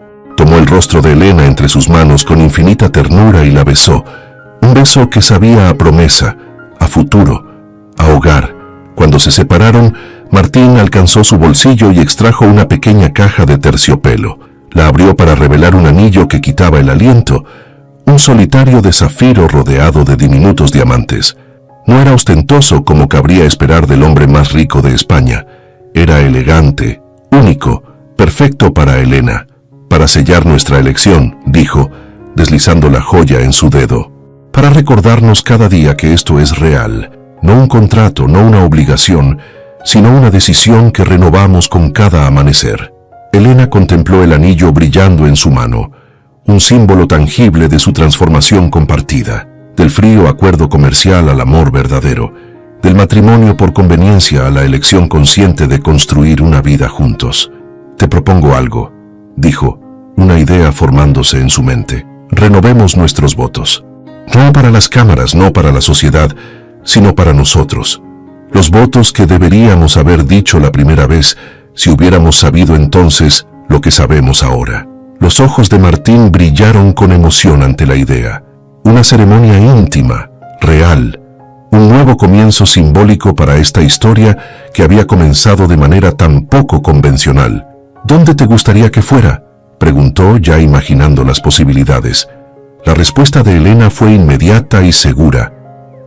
Tomó el rostro de Elena entre sus manos con infinita ternura y la besó, un beso que sabía a promesa, a futuro, a hogar. Cuando se separaron, Martín alcanzó su bolsillo y extrajo una pequeña caja de terciopelo. La abrió para revelar un anillo que quitaba el aliento, un solitario de zafiro rodeado de diminutos diamantes. No era ostentoso como cabría esperar del hombre más rico de España. Era elegante, único, perfecto para Elena. Para sellar nuestra elección, dijo, deslizando la joya en su dedo. Para recordarnos cada día que esto es real, no un contrato, no una obligación, sino una decisión que renovamos con cada amanecer. Elena contempló el anillo brillando en su mano, un símbolo tangible de su transformación compartida, del frío acuerdo comercial al amor verdadero, del matrimonio por conveniencia a la elección consciente de construir una vida juntos. Te propongo algo, dijo, una idea formándose en su mente. Renovemos nuestros votos. No para las cámaras, no para la sociedad, sino para nosotros. Los votos que deberíamos haber dicho la primera vez si hubiéramos sabido entonces lo que sabemos ahora. Los ojos de Martín brillaron con emoción ante la idea. Una ceremonia íntima, real, un nuevo comienzo simbólico para esta historia que había comenzado de manera tan poco convencional. ¿Dónde te gustaría que fuera?, preguntó, ya imaginando las posibilidades. La respuesta de Elena fue inmediata y segura.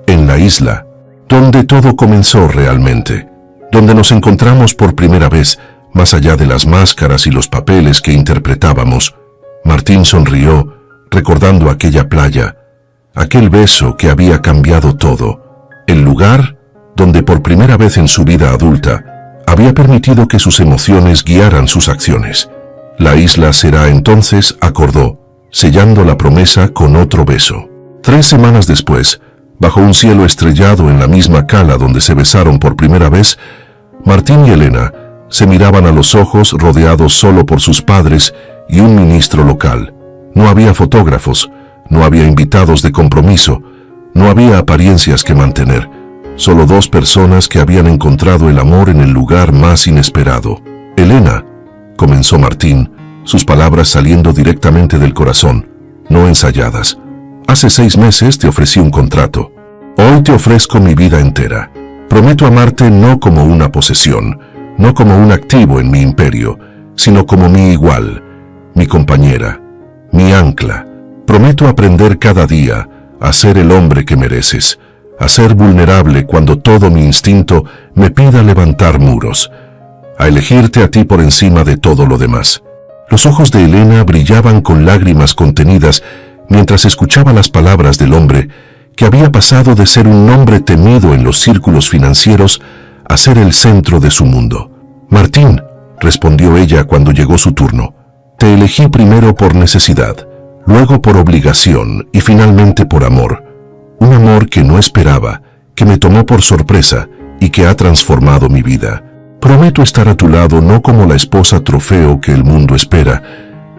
En la isla, donde todo comenzó realmente, donde nos encontramos por primera vez, más allá de las máscaras y los papeles que interpretábamos. Martín sonrió, recordando aquella playa, aquel beso que había cambiado todo, el lugar donde por primera vez en su vida adulta había permitido que sus emociones guiaran sus acciones. La isla será entonces, acordó, sellando la promesa con otro beso. 3 semanas después, bajo un cielo estrellado en la misma cala donde se besaron por primera vez, Martín y Elena se miraban a los ojos rodeados solo por sus padres y un ministro local. No había fotógrafos, no había invitados de compromiso, no había apariencias que mantener, solo 2 personas que habían encontrado el amor en el lugar más inesperado. Elena, comenzó Martín, sus palabras saliendo directamente del corazón, no ensayadas. Hace 6 meses te ofrecí un contrato. Hoy te ofrezco mi vida entera. Prometo amarte no como una posesión, no como un activo en mi imperio, sino como mi igual, mi compañera, mi ancla. Prometo aprender cada día a ser el hombre que mereces, a ser vulnerable cuando todo mi instinto me pida levantar muros, a elegirte a ti por encima de todo lo demás. Los ojos de Elena brillaban con lágrimas contenidas mientras escuchaba las palabras del hombre que había pasado de ser un hombre temido en los círculos financieros a ser el centro de su mundo. Martín, respondió ella cuando llegó su turno, te elegí primero por necesidad, luego por obligación y finalmente por amor. Un amor que no esperaba, que me tomó por sorpresa y que ha transformado mi vida. Prometo estar a tu lado no como la esposa trofeo que el mundo espera,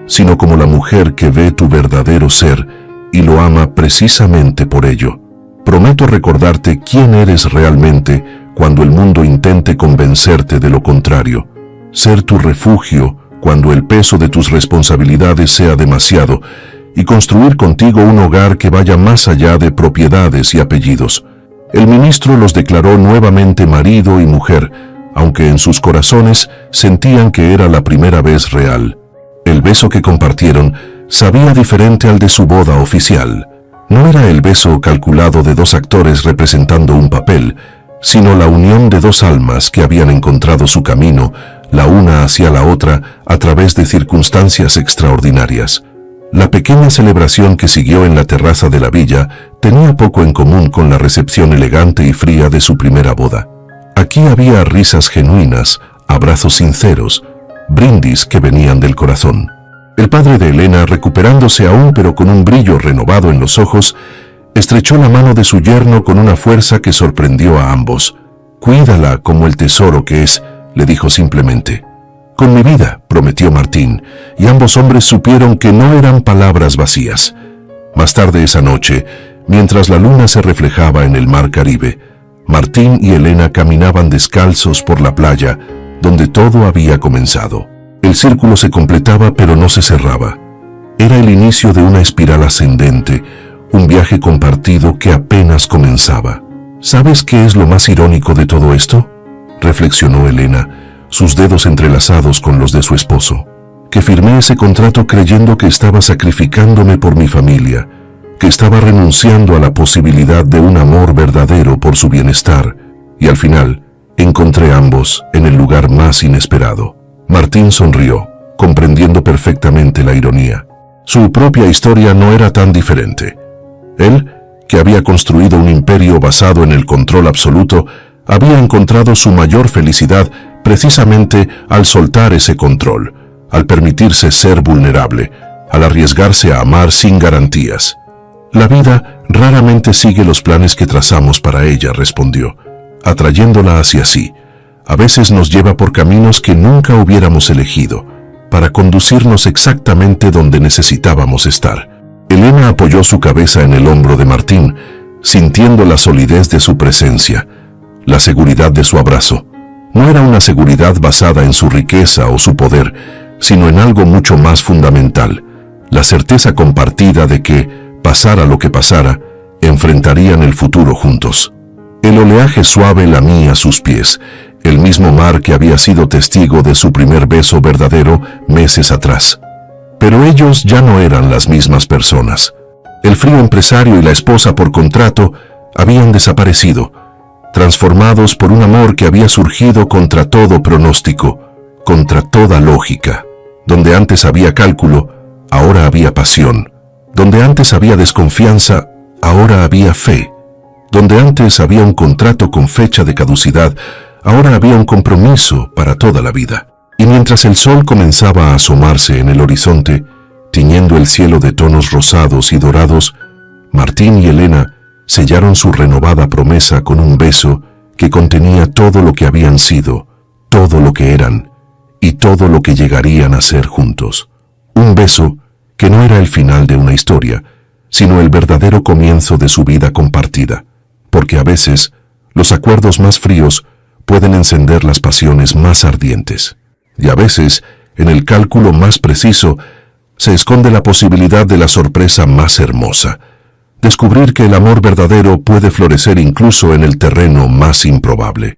sino como la mujer que ve tu verdadero ser y lo ama precisamente por ello. Prometo recordarte quién eres realmente cuando el mundo intente convencerte de lo contrario. Ser tu refugio cuando el peso de tus responsabilidades sea demasiado y construir contigo un hogar que vaya más allá de propiedades y apellidos. El ministro los declaró nuevamente marido y mujer, aunque en sus corazones sentían que era la primera vez real. El beso que compartieron sabía diferente al de su boda oficial. No era el beso calculado de 2 actores representando un papel, sino la unión de 2 almas que habían encontrado su camino, la una hacia la otra, a través de circunstancias extraordinarias. La pequeña celebración que siguió en la terraza de la villa tenía poco en común con la recepción elegante y fría de su primera boda. Aquí había risas genuinas, abrazos sinceros, brindis que venían del corazón. El padre de Elena, recuperándose aún pero con un brillo renovado en los ojos, estrechó la mano de su yerno con una fuerza que sorprendió a ambos. «Cuídala como el tesoro que es», le dijo simplemente. «Con mi vida», prometió Martín, y ambos hombres supieron que no eran palabras vacías. Más tarde esa noche, mientras la luna se reflejaba en el mar Caribe, Martín y Elena caminaban descalzos por la playa, donde todo había comenzado. El círculo se completaba pero no se cerraba. Era el inicio de una espiral ascendente, un viaje compartido que apenas comenzaba. ¿Sabes qué es lo más irónico de todo esto?, reflexionó Elena, sus dedos entrelazados con los de su esposo. Que firmé ese contrato creyendo que estaba sacrificándome por mi familia, que estaba renunciando a la posibilidad de un amor verdadero por su bienestar, y al final encontré a ambos en el lugar más inesperado. Martín sonrió, comprendiendo perfectamente la ironía. Su propia historia no era tan diferente. Él, que había construido un imperio basado en el control absoluto, había encontrado su mayor felicidad precisamente al soltar ese control, al permitirse ser vulnerable, al arriesgarse a amar sin garantías. La vida raramente sigue los planes que trazamos para ella, respondió, atrayéndola hacia sí. A veces nos lleva por caminos que nunca hubiéramos elegido, para conducirnos exactamente donde necesitábamos estar. Elena apoyó su cabeza en el hombro de Martín, sintiendo la solidez de su presencia, la seguridad de su abrazo. No era una seguridad basada en su riqueza o su poder, sino en algo mucho más fundamental, la certeza compartida de que, pasara lo que pasara, enfrentarían el futuro juntos. El oleaje suave lamía sus pies, el mismo mar que había sido testigo de su primer beso verdadero meses atrás. Pero ellos ya no eran las mismas personas. El frío empresario y la esposa por contrato habían desaparecido, transformados por un amor que había surgido contra todo pronóstico, contra toda lógica. Donde antes había cálculo, ahora había pasión. Donde antes había desconfianza, ahora había fe. Donde antes había un contrato con fecha de caducidad, ahora había un compromiso para toda la vida. Y mientras el sol comenzaba a asomarse en el horizonte, tiñendo el cielo de tonos rosados y dorados, Martín y Elena sellaron su renovada promesa con un beso que contenía todo lo que habían sido, todo lo que eran y todo lo que llegarían a ser juntos. Un beso que no era el final de una historia, sino el verdadero comienzo de su vida compartida, porque a veces los acuerdos más fríos pueden encender las pasiones más ardientes. Y a veces, en el cálculo más preciso, se esconde la posibilidad de la sorpresa más hermosa, descubrir que el amor verdadero puede florecer incluso en el terreno más improbable.